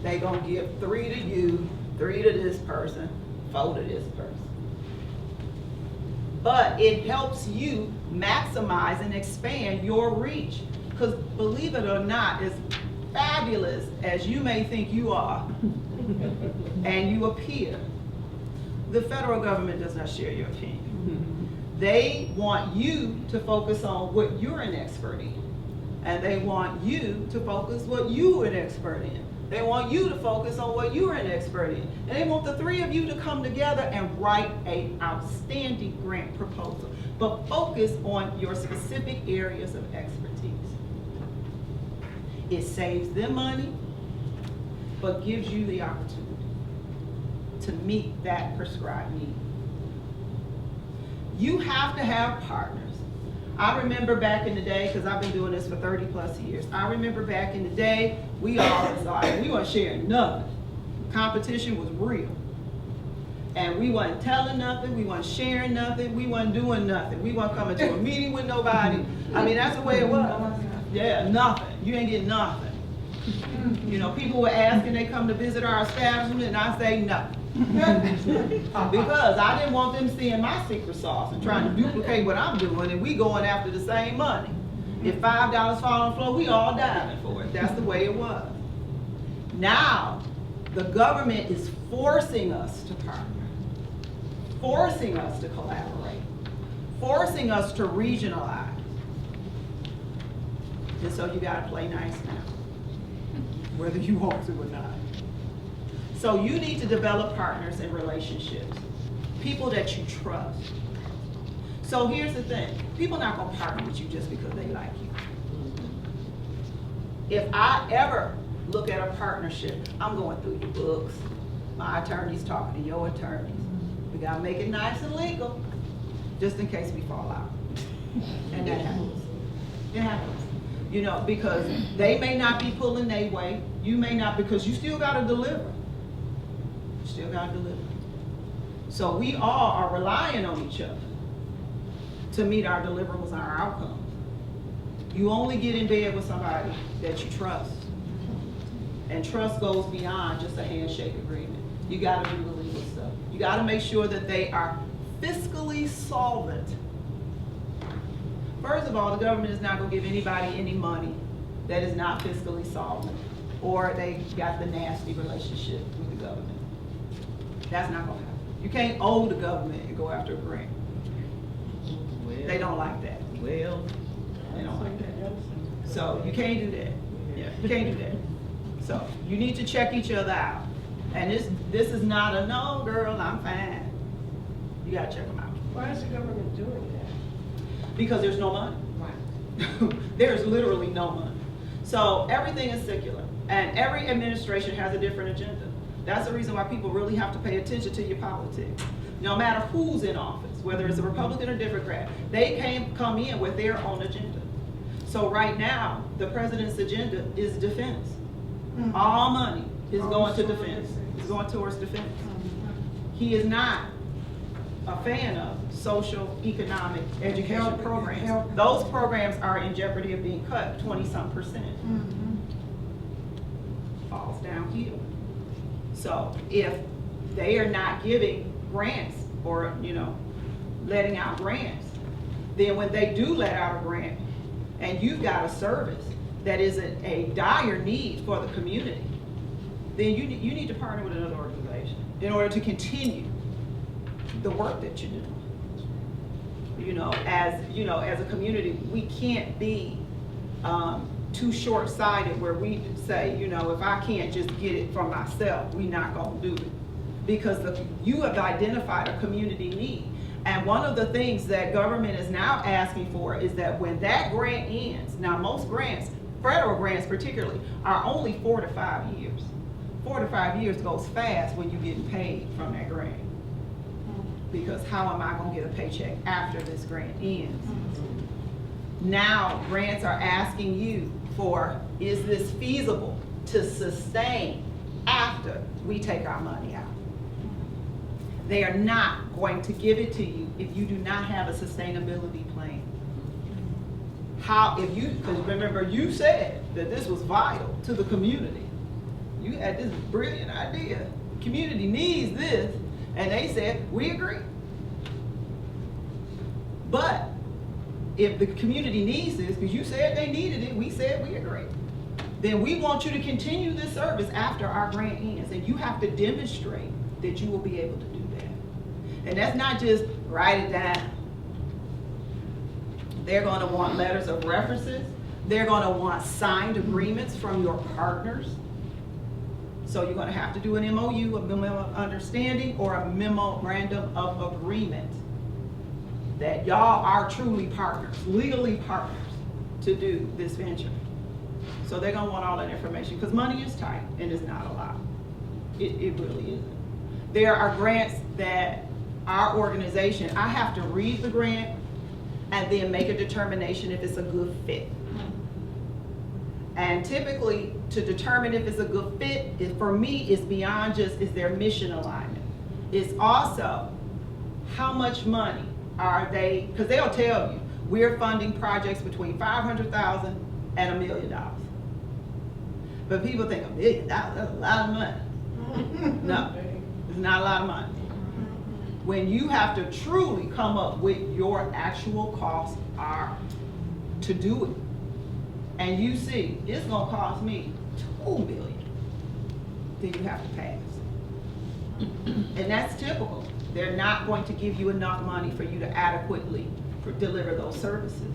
They're going to give 3 to you, 3 to this person, 4 to this person. But it helps you maximize and expand your reach. Because believe it or not, as fabulous as you may think you are, and you appear, the federal government does not share your opinion. They want you to focus on what you're an expert in. And they want you to focus what you're an expert in. They want you to focus on what you're an expert in. And they want the 3 of you to come together and write an outstanding grant proposal. But focus on your specific areas of expertise. It saves them money, but gives you the opportunity to meet that prescribed need. You have to have partners. I remember back in the day, because I've been doing this for 30 plus years, I remember back in the day, we all was like, we weren't sharing nothing. Competition was real. And we wasn't telling nothing, we wasn't sharing nothing, we wasn't doing nothing. We wasn't coming to a meeting with nobody. I mean, that's the way it was. Yeah, nothing. You ain't getting nothing. You know, people were asking, they come to visit our establishment, and I say no. Because I didn't want them seeing my secret sauce and trying to duplicate what I'm doing, and we going after the same money. If $5 fall on the floor, we all diving for it. That's the way it was. Now, the government is forcing us to partner, forcing us to collaborate, forcing us to regionalize. And so you gotta play nice now, whether you want to or not. So you need to develop partners and relationships, people that you trust. So here's the thing, people not gonna partner with you just because they like you. If I ever look at a partnership, I'm going through your books, my attorney's talking to your attorneys. We gotta make it nice and legal, just in case we fall out. And that happens. It happens. You know, because they may not be pulling their weight, you may not, because you still gotta deliver. You still gotta deliver. So we all are relying on each other to meet our deliverables and our outcomes. You only get in bed with somebody that you trust. And trust goes beyond just a handshake agreement. You gotta do the legal stuff. You gotta make sure that they are fiscally solvent. First of all, the government is not gonna give anybody any money that is not fiscally solvent, or they got the nasty relationship with the government. That's not gonna happen. You can't owe the government and go after a grant. Well, They don't like that. Well, They don't like that. So you can't do that. Yeah, you can't do that. So you need to check each other out. And this is not a no, girl, I'm fine. You gotta check them out. Why is the government doing that? Because there's no money. Right. There's literally no money. So everything is secular. And every administration has a different agenda. That's the reason why people really have to pay attention to your politics. no matter who's in office, whether it's a Republican or Democrat, they come in with their own agenda. So right now, the president's agenda is defense. All money is going to defense. It's going towards defense. He is not a fan of social, economic, education programs. Those programs are in jeopardy of being cut 20-some%. Falls downhill. So if they are not giving grants or, letting out grants, then when they do let out a grant and you've got a service that is a dire need for the community, then you need to partner with another organization in order to continue the work that you're doing. As a community, we can't be too short-sighted where we say, if I can't just get it for myself, we're not gonna do it. Because you have identified a community need. And one of the things that government is now asking for is that when that grant ends, now most grants, federal grants particularly, are only 4 to 5 years. 4 to 5 years goes fast when you're getting paid from that grant. Because how am I gonna get a paycheck after this grant ends? Now grants are asking you for, is this feasible to sustain after we take our money out? They are not going to give it to you if you do not have a sustainability plan. Because remember you said that this was vital to the community. You had this brilliant idea. The community needs this, and they said, we agree. But if the community needs this, because you said they needed it, we said we agree, then we want you to continue this service after our grant ends, and you have to demonstrate that you will be able to do that. And that's not just write it down. They're going to want letters of references. They're going to want signed agreements from your partners. So you're going to have to do an MOU, a memorandum of understanding, or a memorandum of agreement that y'all are truly partners, legally partners, to do this venture. So they're going to want all that information because money is tight and it's not a lot. It really isn't. There are grants that our organization, I have to read the grant and then make a determination if it's a good fit. And typically, to determine if it's a good fit, for me, is beyond just, is their mission alignment. It's also, how much money are they, because they'll tell you, we're funding projects between $500,000 and $1 million. But people think $1 million, that's a lot of money. No, it's not a lot of money. When you have to truly come up with your actual costs are to do it, and you see it's gonna cost me $2 million, then you have to pass. And that's typical. They're not going to give you enough money for you to adequately deliver those services.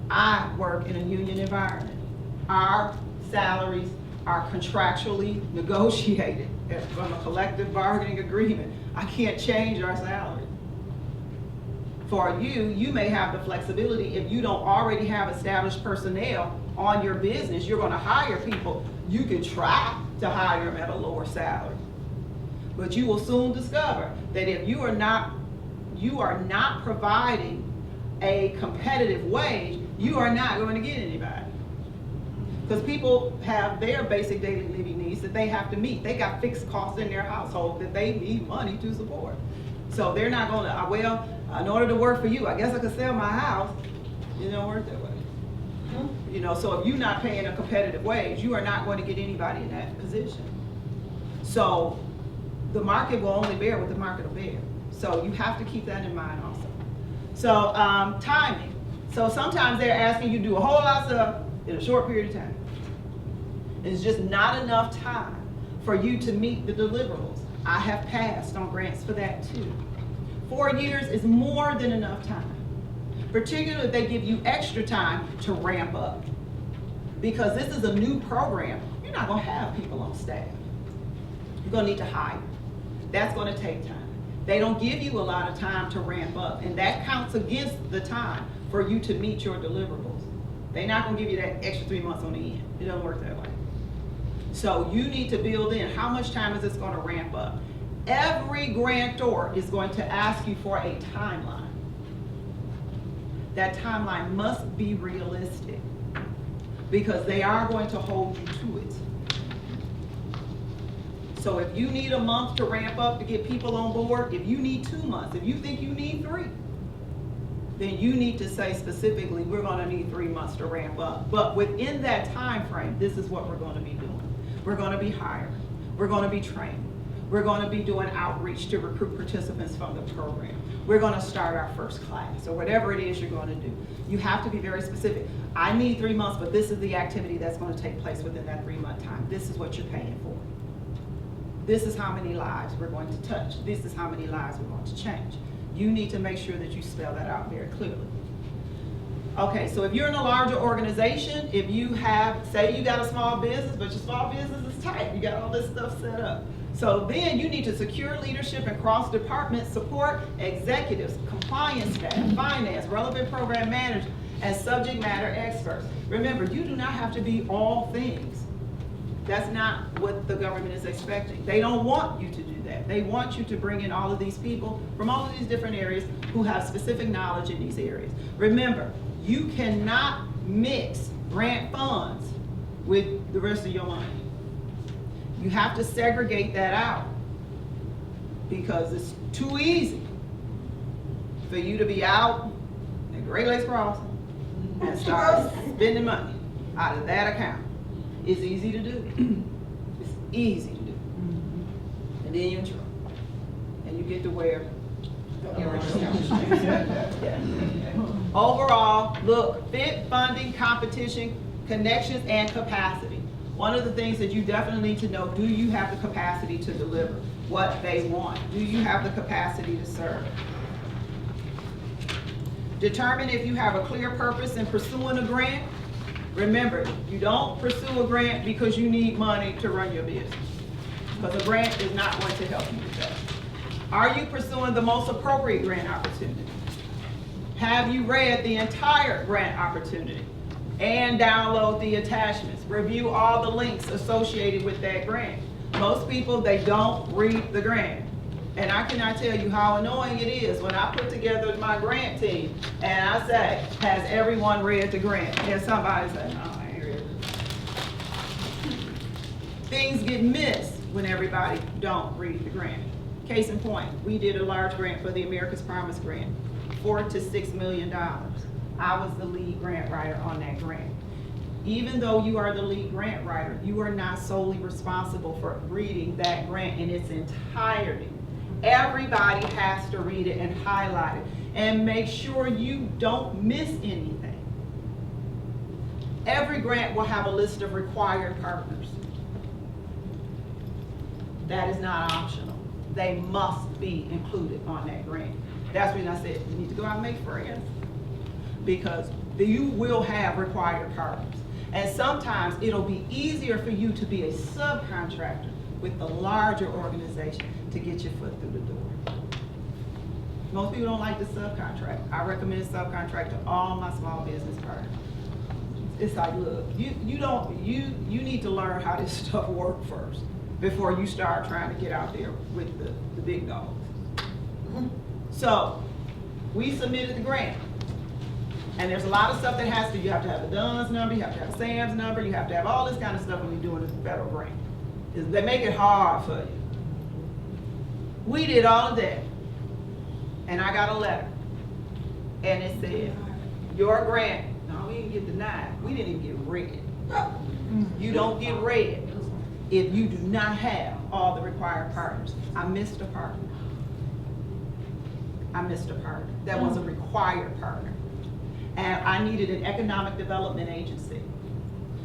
I work in a union environment. Our salaries are contractually negotiated from a collective bargaining agreement. I can't change our salary. For you, you may have the flexibility if you don't already have established personnel on your business, you're gonna hire people, you can try to hire them at a lower salary. But you will soon discover that if you are not providing a competitive wage, you are not going to get anybody. Because people have their basic daily living needs that they have to meet. They got fixed costs in their household that they need money to support. So they're not going to, well, in order to work for you, I guess I could sell my house. It don't work that way. So if you're not paying a competitive wage, you are not going to get anybody in that position. So the market will only bear what the market will bear. So you have to keep that in mind also. So timing. So sometimes they're asking you to do a whole lot of stuff in a short period of time. It's just not enough time for you to meet the deliverables. I have passed on grants for that too. 4 years is more than enough time. Particularly if they give you extra time to ramp up. Because this is a new program, you're not gonna have people on staff. You're gonna need to hire. That's gonna take time. They don't give you a lot of time to ramp up, and that counts against the time for you to meet your deliverables. They're not gonna give you that extra 3 months on the end. It doesn't work that way. So you need to build in how much time is this gonna ramp up. Every grantor is going to ask you for a timeline. That timeline must be realistic because they are going to hold you to it. So if you need a month to ramp up to get people on board, if you need 2 months, if you think you need 3, then you need to say specifically, we're gonna need 3 months to ramp up. But within that time frame, this is what we're gonna be doing. We're gonna be hiring, we're gonna be training, we're gonna be doing outreach to recruit participants from the program. We're gonna start our first class, or whatever it is you're gonna do. You have to be very specific. I need 3 months, but this is the activity that's gonna take place within that 3-month time. This is what you're paying for. This is how many lives we're going to touch. This is how many lives we're going to change. You need to make sure that you spell that out very clearly. Okay, so if you're in a larger organization, if you have, say you got a small business, but your small business is tight, you got all this stuff set up. So then you need to secure leadership and cross-department support, executives, compliance staff, finance, relevant program managers, and subject matter experts. Remember, you do not have to be all things. That's not what the government is expecting. They don't want you to do that. They want you to bring in all of these people from all of these different areas who have specific knowledge in these areas. Remember, you cannot mix grant funds with the rest of your money. You have to segregate that out because it's too easy for you to be out at Great Lakes Crossing and start spending money out of that account. It's easy to do. It's easy to do. And then you're in trouble. And you get to wear the orange Yeah. Overall, look, fit, funding, competition, connections, and capacity. One of the things that you definitely need to know, do you have the capacity to deliver what they want? Do you have the capacity to serve? Determine if you have a clear purpose in pursuing a grant. Remember, you don't pursue a grant because you need money to run your business, because a grant is not going to help you with that. Are you pursuing the most appropriate grant opportunity? Have you read the entire grant opportunity and download the attachments? Review all the links associated with that grant. Most people, they don't read the grant. And I cannot tell you how annoying it is when I put together my grant team and I say, has everyone read the grant? And somebody says, no, I ain't read it. Things get missed when everybody don't read the grant. Case in point, we did a large grant for the America's Promise grant, $4 to $6 million. I was the lead grant writer on that grant. Even though you are the lead grant writer, you are not solely responsible for reading that grant in its entirety. Everybody has to read it and highlight it and make sure you don't miss anything. Every grant will have a list of required partners. That is not optional. They must be included on that grant. That's when I said you need to go out and make friends, because you will have required partners. And sometimes it'll be easier for you to be a subcontractor with the larger organization to get your foot through the door. Most people don't like to subcontract. I recommend subcontract to all my small business partners. It's like, look, you need to learn how this stuff works first before you start trying to get out there with the big dogs. So we submitted the grant. And there's a lot of stuff that has to, you have to have a DUNS number, you have to have a SAMS number, you have to have all this kind of stuff when you're doing a federal grant. They make it hard for you. We did all of that. And I got a letter. And it said, your grant, no, we didn't get denied. We didn't even get read. You don't get read if you do not have all the required partners. I missed a partner. I missed a partner. That was a required partner. And I needed an economic development agency.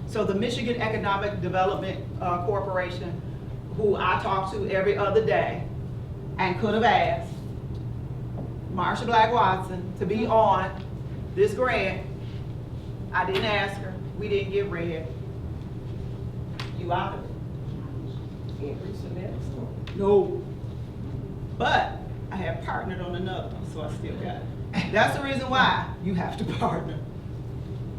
So the Michigan Economic Development Corporation, who I talk to every other day, and could have asked Marsha Black Watson to be on this grant. I didn't ask her. We didn't get read. You out of it. No. But I have partnered on another one, so I still got it. That's the reason why you have to partner.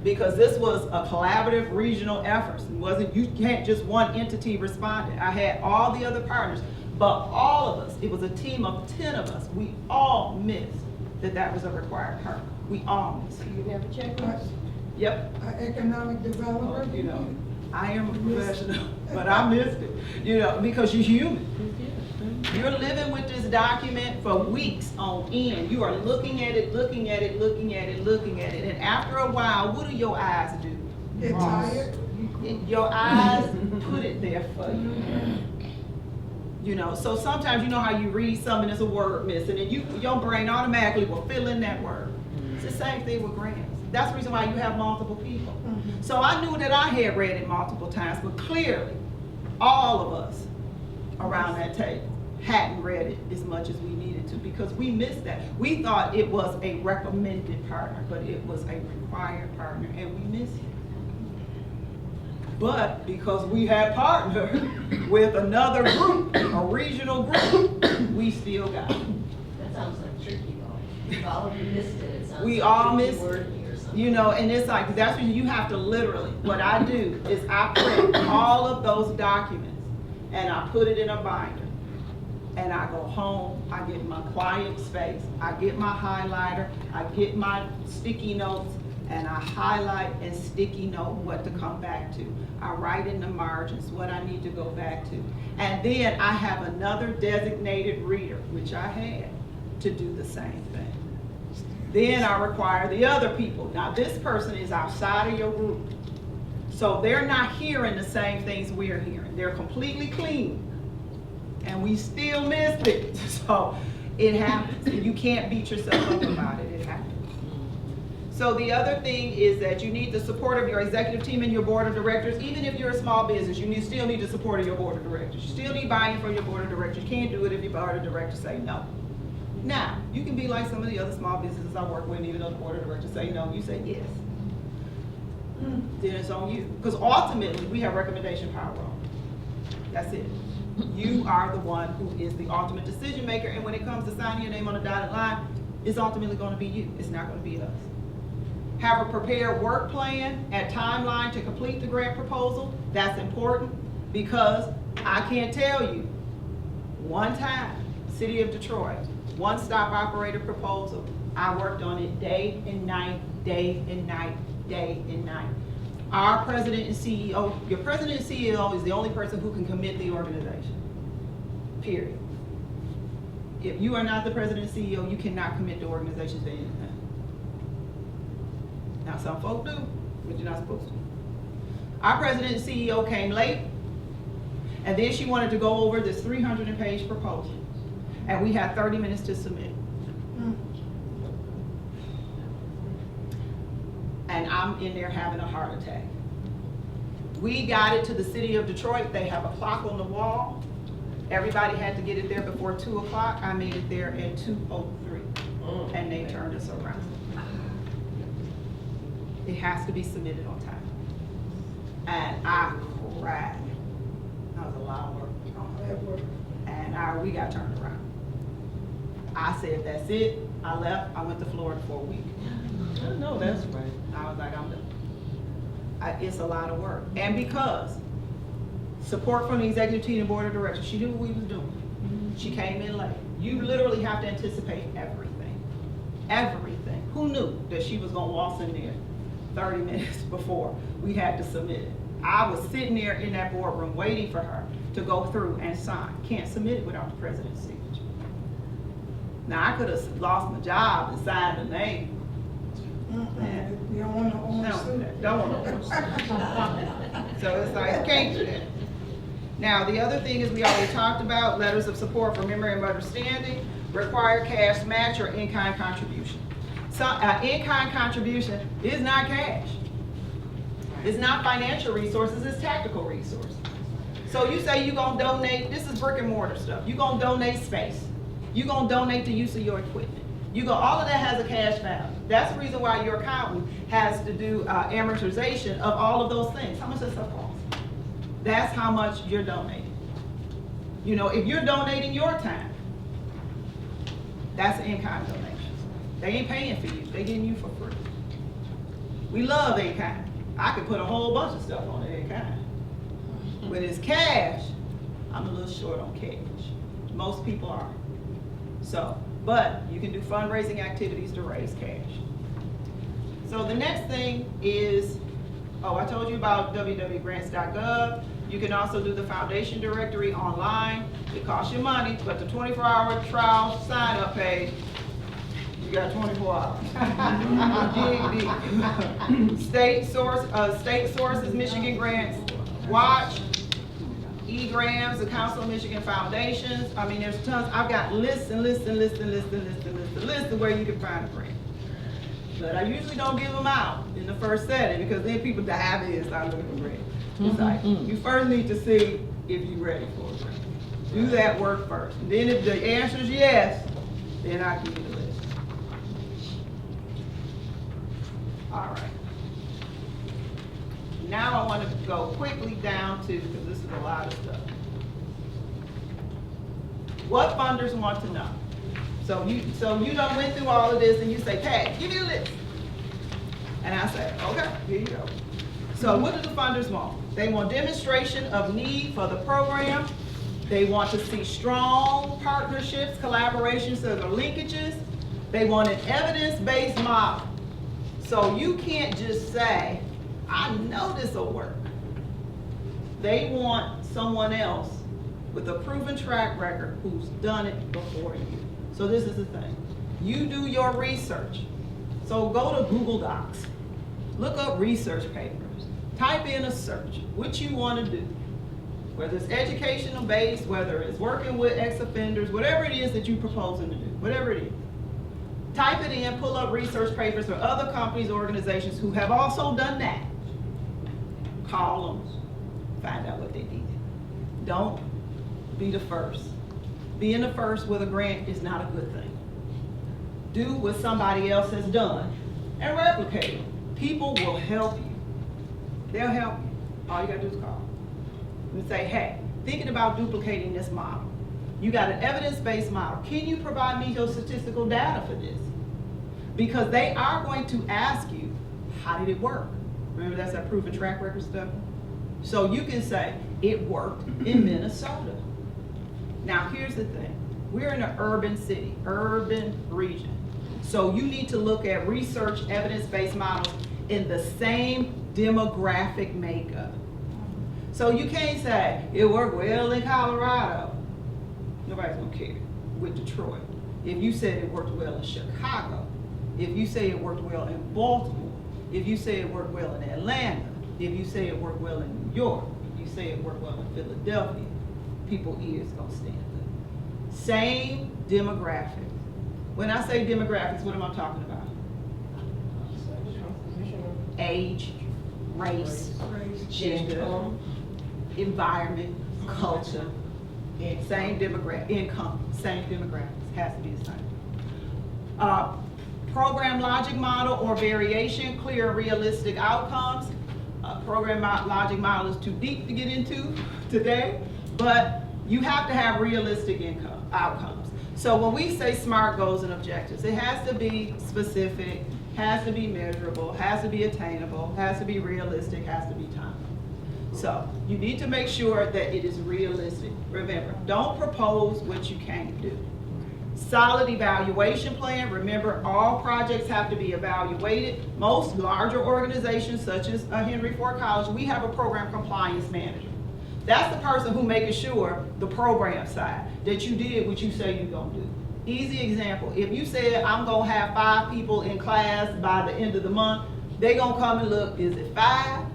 Because this was a collaborative regional effort. It wasn't, you can't just one entity responded. I had all the other partners But all of us, it was a team of 10 of us, we all missed that was a required partner. We all missed it. You never check us? Yep. Economic developer. You know, I am a professional, but I missed it, you know, because you're human. You're living with this document for weeks on end. You are looking at it, looking at it, looking at it, looking at it. And after a while, what do your eyes do? Get tired. Your eyes put it there for you. You know, so sometimes you know how you read something, there's a word missing, and your brain automatically will fill in that word. It's the same thing with grants. That's the reason why you have multiple people. So I knew that I had read it multiple times, but clearly, all of us around that table hadn't read it as much as we needed to, because we missed that. We thought it was a recommended partner, but it was a required partner, and we missed it. But because we had partnered with another group, a regional group, we still got it. That sounds like tricky though. If all of you missed it, it sounds We like all tricky missed it. wording or something. You know, and it's like, that's when you have to literally, what I do is I print all of those documents and I put it in a binder. And I go home, I get my quiet space, I get my highlighter, I get my sticky notes, and I highlight and sticky note what to come back to. I write in the margins what I need to go back to. And then I have another designated reader, which I had, to do the same thing. Then I require the other people. Now this person is outside of your group. So they're not hearing the same things we're hearing. They're completely clean. And we still missed it. So it happens. And you can't beat yourself up about it. It happens. So the other thing is that you need the support of your executive team and your board of directors. Even if you're a small business, you still need the support of your board of directors. You still need buy-in from your board of directors. You can't do it if your board of directors say no. Now, you can be like some of the other small businesses I work with, and even though the board of directors say no, you say yes. Then it's on you. Because ultimately, we have recommendation power on it. That's it. You are the one who is the ultimate decision maker, and when it comes to signing your name on a dotted line, it's ultimately going to be you. It's not going to be us. Have a prepared work plan and timeline to complete the grant proposal. That's important, because I can't tell you, one time, City of Detroit, one-stop operator proposal, I worked on it day and night, day and night, day and night. Our president and CEO, your president and CEO is the only person who can commit the organization, period. If you are not the president and CEO, you cannot commit the organization to anything. Now some folk do, but you're not supposed to. Our president and CEO came late, and then she wanted to go over this 300-page proposal, and we had 30 minutes to submit. And I'm in there having a heart attack. We got it to the City of Detroit. They have a clock on the wall. Everybody had to get it there before 2 o'clock. I made it there at 2:03, and they turned us around. It has to be submitted on time. And I cried. That was a lot of work. And we got turned around. I said, that's it. I left. I went to Florida for a week. I know that's right. I was like, I'm done. It's a lot of work. And because support from the executive team and board of directors, she knew what we was doing. She came in late. You literally have to anticipate everything. Everything. Who knew that she was gonna waltz in there 30 minutes before we had to submit it? I was sitting there in that boardroom waiting for her to go through and sign. Can't submit it without the president's signature. Now, I could have lost my job and signed the name. You don't want to own a suit. Don't want to own a suit. So it's like, can't do that. Now, the other thing is we already talked about letters of support for memorandum of understanding, required cash match or in-kind contribution. So, in-kind contribution is not cash. It's not financial resources, it's tactical resources. So you say you're gonna donate, this is brick and mortar stuff. You're gonna donate space. You're gonna donate the use of your equipment. All of that has a cash value. That's the reason why your accountant has to do amortization of all of those things. How much does that cost? That's how much you're donating. You know, if you're donating your time, that's in-kind donations. They ain't paying for you, they getting you for free. We love in-kind. I could put a whole bunch of stuff on it in-kind. When it's cash, I'm a little short on cash. Most people are. So, but you can do fundraising activities to raise cash. So the next thing is, oh, I told you about www.grants.gov. You can also do the foundation directory online. It costs you money, but the 24-hour trial sign-up page, you got 24 hours. State sources, Michigan grants, watch, E-grams, the Council of Michigan Foundations. I mean, there's tons. I've got lists and lists and lists and lists and lists and lists and lists of where you can find a grant. But I usually don't give them out in the first setting because then people dive in and start looking for grants. It's like, you first need to see if you're ready for a grant. Do that work first. And then if the answer is yes, then I give you the list. All right. Now I want to go quickly down to, because this is a lot of stuff. What funders want to know? So you done went through all of this and you say, Pat, give me a list. And I say, okay, here you go. So what do the funders want? They want demonstration of need for the program. They want to see strong partnerships, collaborations, or linkages. They want an evidence-based model. So you can't just say, I know this will work. They want someone else with a proven track record who's done it before you. So this is the thing. You do your research. So go to Google Docs. Look up research papers. Type in a search, what you want to do. Whether it's educational based, whether it's working with ex-offenders, whatever it is that you're proposing to do, whatever it is. Type it in, pull up research papers for other companies, organizations who have also done that. Call them, find out what they did. Don't be the first. Being the first with a grant is not a good thing. Do what somebody else has done and replicate it. People will help you. They'll help you. All you gotta do is call and say, hey, thinking about duplicating this model. You got an evidence-based model. Can you provide me your statistical data for this? Because they are going to ask you, how did it work? Remember that's that proven track record stuff? So you can say, it worked in Minnesota. Now here's the thing. We're in an urban city, urban region. So you need to look at research evidence-based models in the same demographic makeup. So you can't say, it worked well in Colorado. Nobody's gonna care with Detroit. If you said it worked well in Chicago, if you say it worked well in Baltimore, if you say it worked well in Atlanta, if you say it worked well in New York, if you say it worked well in Philadelphia, people's ears gonna stand up. Same demographics. When I say demographics, what am I talking about? Age, race, gender, environment, culture, same demographic, income, same demographics, has to be the same. Program logic model or variation, clear realistic outcomes. Program logic model is too deep to get into today, but you have to have realistic outcomes. So when we say SMART goals and objectives, it has to be specific, has to be measurable, has to be attainable, has to be realistic, has to be timed. So you need to make sure that it is realistic. Remember, don't propose what you can't do. Solid evaluation plan. Remember, all projects have to be evaluated. Most larger organizations, such as Henry Ford College, we have a program compliance manager. That's the person who making sure the program side that you did what you say you're gonna do. Easy example, if you said I'm gonna have 5 people in class by the end of the month, they gonna come and look, is it 5?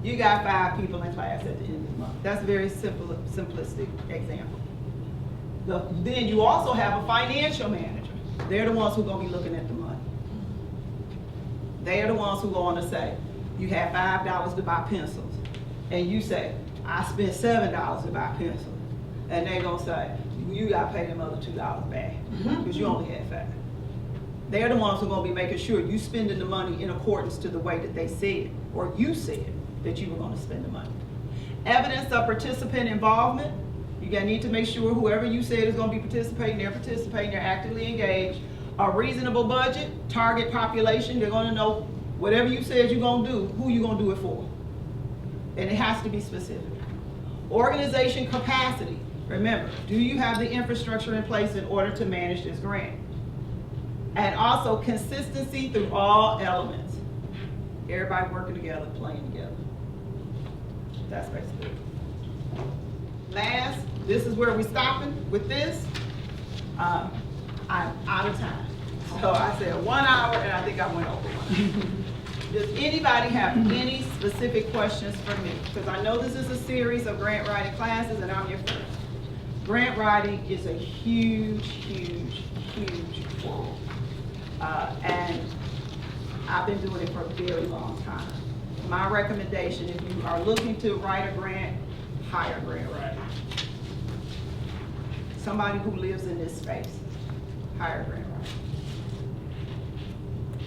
You got 5 people in class at the end of the month. That's a very simple, simplistic example. Then you also have a financial manager. They're the ones who are gonna be looking at the money. They're the ones who are gonna say, you have $5 to buy pencils. And you say, I spent $7 to buy pencils. And they're gonna say, you gotta pay them other $2 back, because you only had 5. They're the ones who are gonna be making sure you spending the money in accordance to the way that they said, or you said that you were gonna spend the money. Evidence of participant involvement. You need to make sure whoever you said is gonna be participating, they're actively engaged. A reasonable budget, target population, they're gonna know whatever you said you're gonna do, who you're gonna do it for. And it has to be specific. Organization capacity. Remember, do you have the infrastructure in place in order to manage this grant? And also consistency through all elements. Everybody working together, playing together. That's basically it. Last, this is where we're stopping with this. I'm out of time. So I said 1 hour and I think I went over 1 hour. Does anybody have any specific questions for me? Because I know this is a series of grant writing classes and I'm your first. Grant writing is a huge, huge, huge world. And I've been doing it for a very long time. My recommendation, if you are looking to write a grant, hire a grant writer. Somebody who lives in this space, hire a grant writer.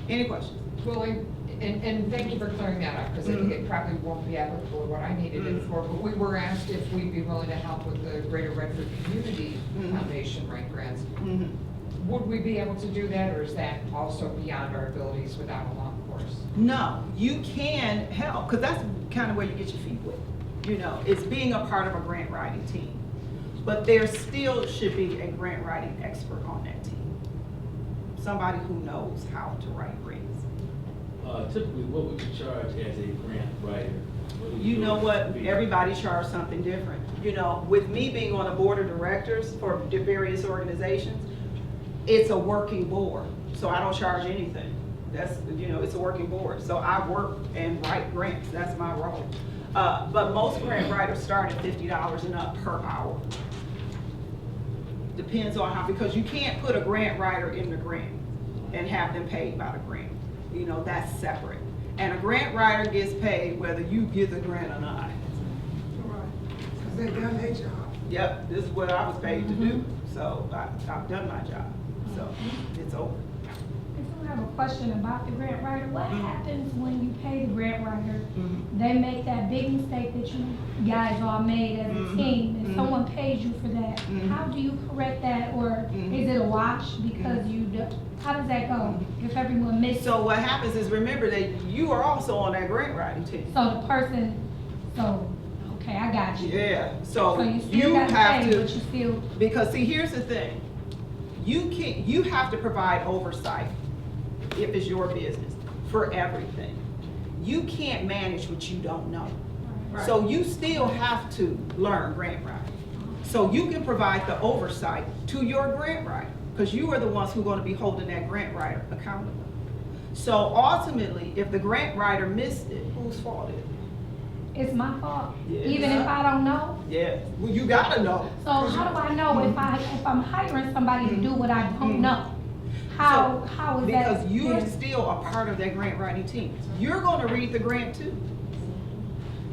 Any questions? Well, and thank you for clearing that up, because I think it probably won't be applicable to what I needed it for, but we were asked if we'd be willing to help with the Greater Redford Community Foundation rank grants. Would we be able to do that, or is that also beyond our abilities without a long course? No, you can help, because that's kind of where you get your feet wet. You know, it's being a part of a grant writing team. But there still should be a grant writing expert on that team. Somebody who knows how to write grants. Typically, what would you charge as a grant writer? You know what, everybody charges something different. You know, with me being on a board of directors for the various organizations, it's a working board, so I don't charge anything. That's, you know, it's a working board. So I work and write grants, that's my role. But most grant writers start at $50 and up per hour. Depends on how, because you can't put a grant writer in the grant and have them paid by the grant. You know, that's separate. And a grant writer gets paid whether you get the grant or not. Right, because they done their job. Yep, this is what I was paid to do, so I've done my job, so it's over. I have a question about the grant writer. What happens when you pay the grant writer? They make that big mistake that you guys all made as a team, and someone pays you for that. How do you correct that, or is it a wash because you do? How does that go if everyone misses? So what happens is, remember that you are also on that grant writing team. So the person, okay, I got you. Yeah, so you still you got have pay, to, but you still. because see, here's the thing. You have to provide oversight if it's your business for everything. You can't manage what you don't know. So you still have to learn grant writing. So you can provide the oversight to your grant writer, because you are the ones who are going to be holding that grant writer accountable. So ultimately, if the grant writer missed it, whose fault is it? It's my fault, Yes. even if I don't know. Yeah, well, you gotta know. So how do I know if I'm hiring somebody to do what I don't know? How is that? Because you're fair? still a part of that grant writing team. You're gonna read the grant too.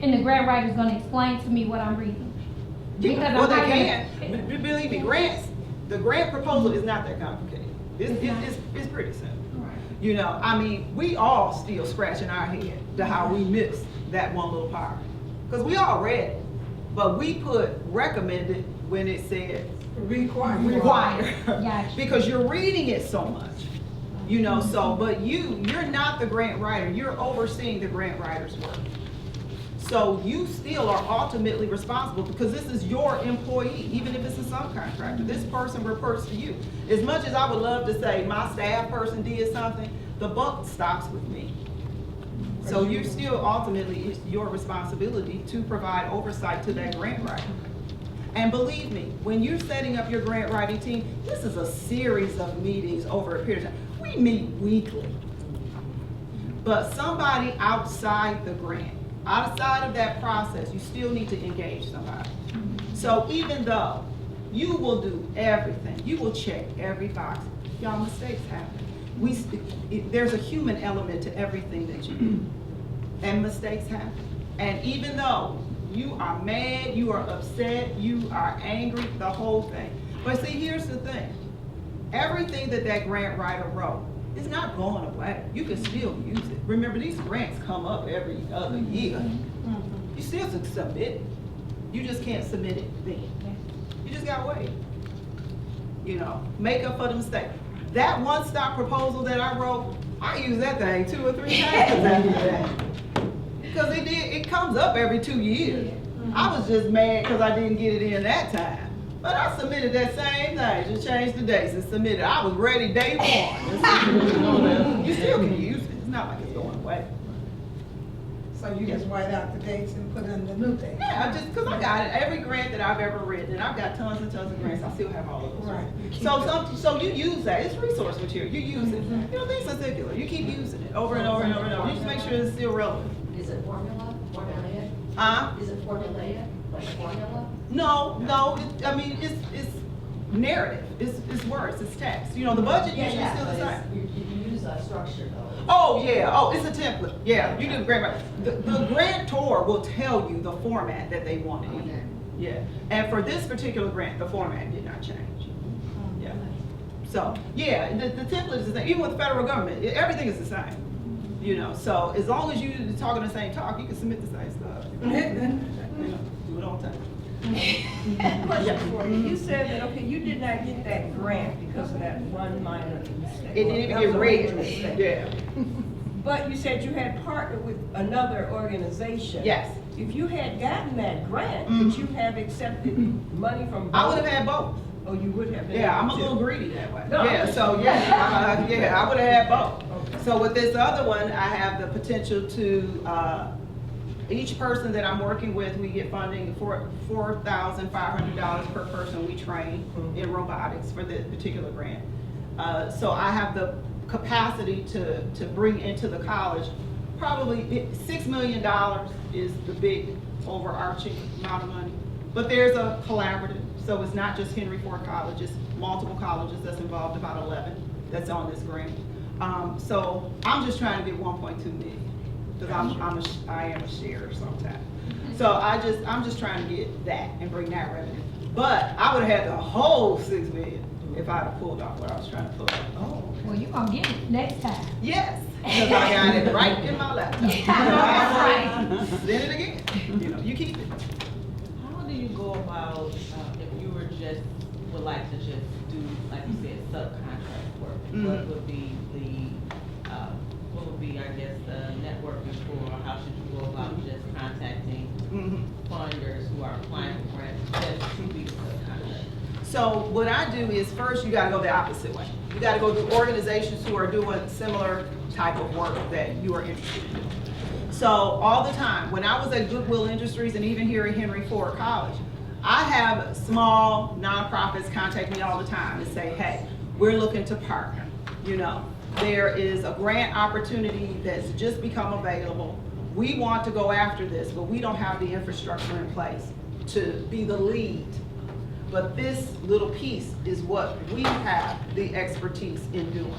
And the grant writer's gonna explain to me what I'm reading. Because Well, I'm they hiring- can. Believe me, the grant proposal is not that complicated. It's not. It's pretty simple. You know, I mean, we all still scratching our head to how we missed that one little part. Because we all read it, but we put recommended when it said required. Gotcha. Because you're reading it so much, you know, so, but you're not the grant writer, you're overseeing the grant writer's work. So you still are ultimately responsible, because this is your employee, even if it's a subcontractor. This person reports to you. As much as I would love to say my staff person did something, the buck stops with me. So you're still ultimately, it's your responsibility to provide oversight to that grant writer. And believe me, when you're setting up your grant writing team, this is a series of meetings over a period of time. We meet weekly. But somebody outside the grant, outside of that process, you still need to engage somebody. So even though you will do everything, you will check every box, y'all, mistakes happen. There's a human element to everything that you do, and mistakes happen. And even though you are mad, you are upset, you are angry, the whole thing. But see, here's the thing. Everything that grant writer wrote is not going away. You can still use it. Remember, these grants come up every other year. You still submit it. You just can't submit it then. You just gotta wait. You know, make up for the mistake. That one-stop proposal that I wrote, I use that thing 2 or 3 times. Because it comes up every 2 years. I was just mad because I didn't get it in that time. But I submitted that same thing, just changed the dates and submitted. I was ready day one. You still can use it, it's not like it's going away. So you just white out the dates and put in the new dates? Yeah, cause I got it, every grant that I've ever written, and I've got tons and tons of grants, I still have all of those. Right. So you use that, it's resource material, you use it. You know, things are circular, you keep using it over and over and over and over, you just make sure it's still relevant. Is it formulaic? Is it formulaic, like formula? No, I mean, it's narrative, it's words, it's text, you know, the budget usually is still the same. You use a structure though. Oh, yeah, it's a template, yeah, you do the grant writing. The grantor will tell you the format that they want it in. Yeah, and for this particular grant, the format did not change. Yeah. So, yeah, the template is the same, even with the federal government, everything is the same. You know, so as long as you're talking the same talk, you can submit the same stuff. You know, do it all the time. Question for you. You said that, okay, you did not get that grant because of that one minor mistake. It didn't even That get was a major read. mistake. Yeah. But you said you had partnered with another organization. Yes. If you had gotten that grant, would you have accepted money from both? I would have had both. Oh, you would have been? Yeah, I'm a able to. little greedy that way. No. Yeah, so yeah, yeah, I would have had both. Okay. So with this other one, I have the potential to, each person that I'm working with, we get funding for $4,500 per person we train in robotics for this particular grant. So I have the capacity to bring into the college, probably $6 million is the big overarching amount of money. But there's a collaborative, so it's not just Henry Ford College, it's multiple colleges that's involved, about 11 that's on this grant. So I'm just trying to get 1.2 million, because I am a sharer sometimes. So I'm just trying to get that and bring that revenue. But I would have had the whole 6 million if I'd have pulled off what I was trying to pull off. Oh, well, you gonna get it next time. Yes, because I got it right in my laptop. Right. Send it again, you know, you keep it. How do you go about, if you would like to just do, like you said, subcontract work? What would be I guess, the networking for, or how should you go about just contacting funders who are applying for grants just to be a subcontractor? So what I do is first you gotta go the opposite way. You gotta go to organizations who are doing similar type of work that you are interested in. So all the time, when I was at Goodwill Industries and even here at Henry Ford College, I have small nonprofits contact me all the time and say, hey, we're looking to partner, you know. There is a grant opportunity that's just become available. We want to go after this, but we don't have the infrastructure in place to be the lead. But this little piece is what we have the expertise in doing.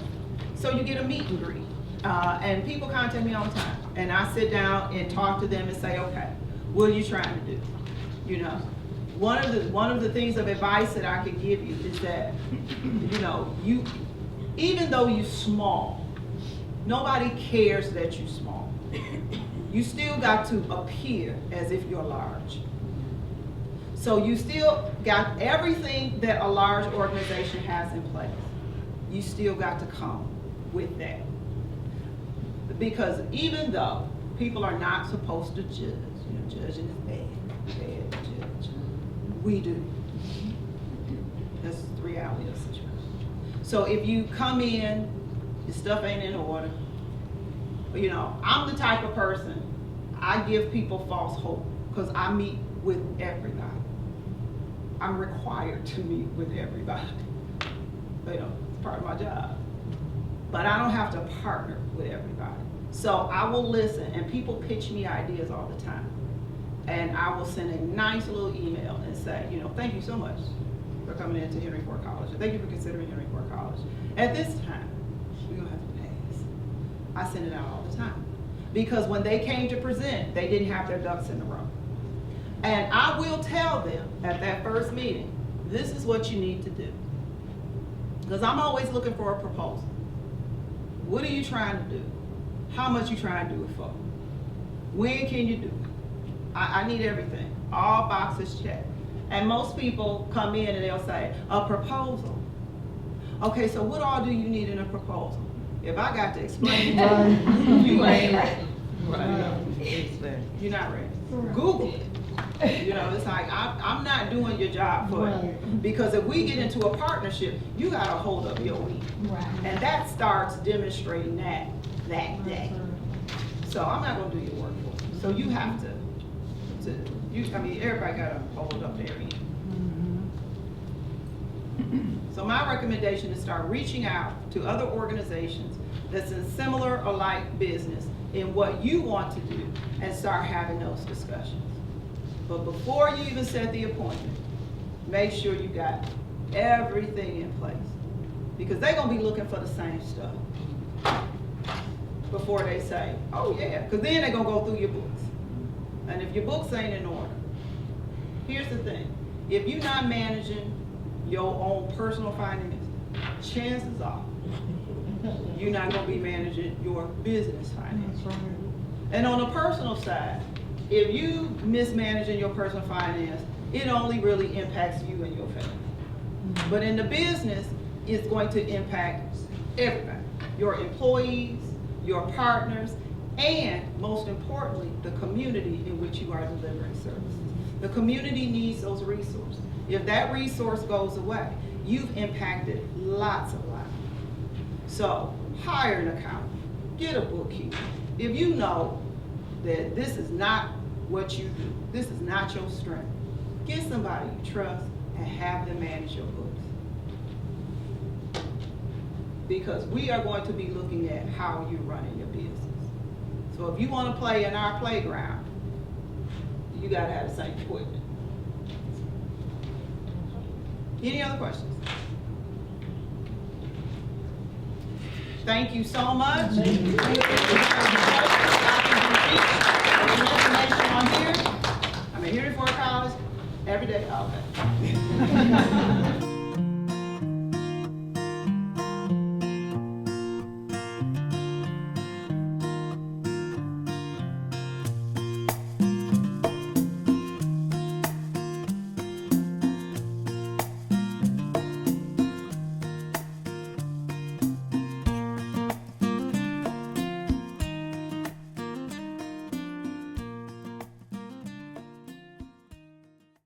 So you get a meet and greet. And people contact me all the time. And I sit down and talk to them and say, okay, what are you trying to do? You know, one of the things of advice that I can give you is that, you know, even though you're small, nobody cares that you're small. You still got to appear as if you're large. So you still got everything that a large organization has in place. You still got to come with that. Because even though people are not supposed to judge, you know, judging is bad judge. We do. That's the reality of the situation. So if you come in, your stuff ain't in order, you know, I'm the type of person, I give people false hope because I meet with everybody. I'm required to meet with everybody. You know, it's part of my job. But I don't have to partner with everybody. So I will listen, and people pitch me ideas all the time. And I will send a nice little email and say, you know, thank you so much for coming into Henry Ford College. And thank you for considering Henry Ford College. At this time, we're gonna have to pass. I send it out all the time. Because when they came to present, they didn't have their ducks in a row. And I will tell them at that first meeting, this is what you need to do. Because I'm always looking for a proposal. What are you trying to do? How much you trying to do it for? When can you do it? I need everything, all boxes checked. And most people come in and they'll say, a proposal. Okay, so what all do you need in a proposal? If I got to explain it, you ain't ready. You're not ready. Google it. You know, it's like, I'm not doing your job for you. Right. Because if we get into a partnership, you gotta hold up your week. Right. And that starts demonstrating that day. So I'm not gonna do your work for you. So you have to everybody gotta hold up their end. So my recommendation is start reaching out to other organizations that's in similar or like business in what you want to do and start having those discussions. But before you even set the appointment, make sure you got everything in place. Because they're gonna be looking for the same stuff before they say, oh yeah, because then they're gonna go through your books. And if your books ain't in order, here's the thing, if you're not managing your own personal finances, chances are you're not gonna be managing your business finances. And on the personal side, if you mismanaging your personal finance, it only really impacts you and your family. But in the business, it's going to impact everybody, your employees, your partners, and most importantly, the community in which you are delivering services. The community needs those resources. If that resource goes away, you've impacted lots of lives. So hire an accountant, get a bookkeeper. If you know that this is not what you do, this is not your strength, get somebody you trust and have them manage your books. Because we are going to be looking at how you're running your business. So if you want to play in our playground, you got to have the same equipment. Any other questions? Thank you so much. Thank you. Information on here. I'm at Henry Ford College every day, all day.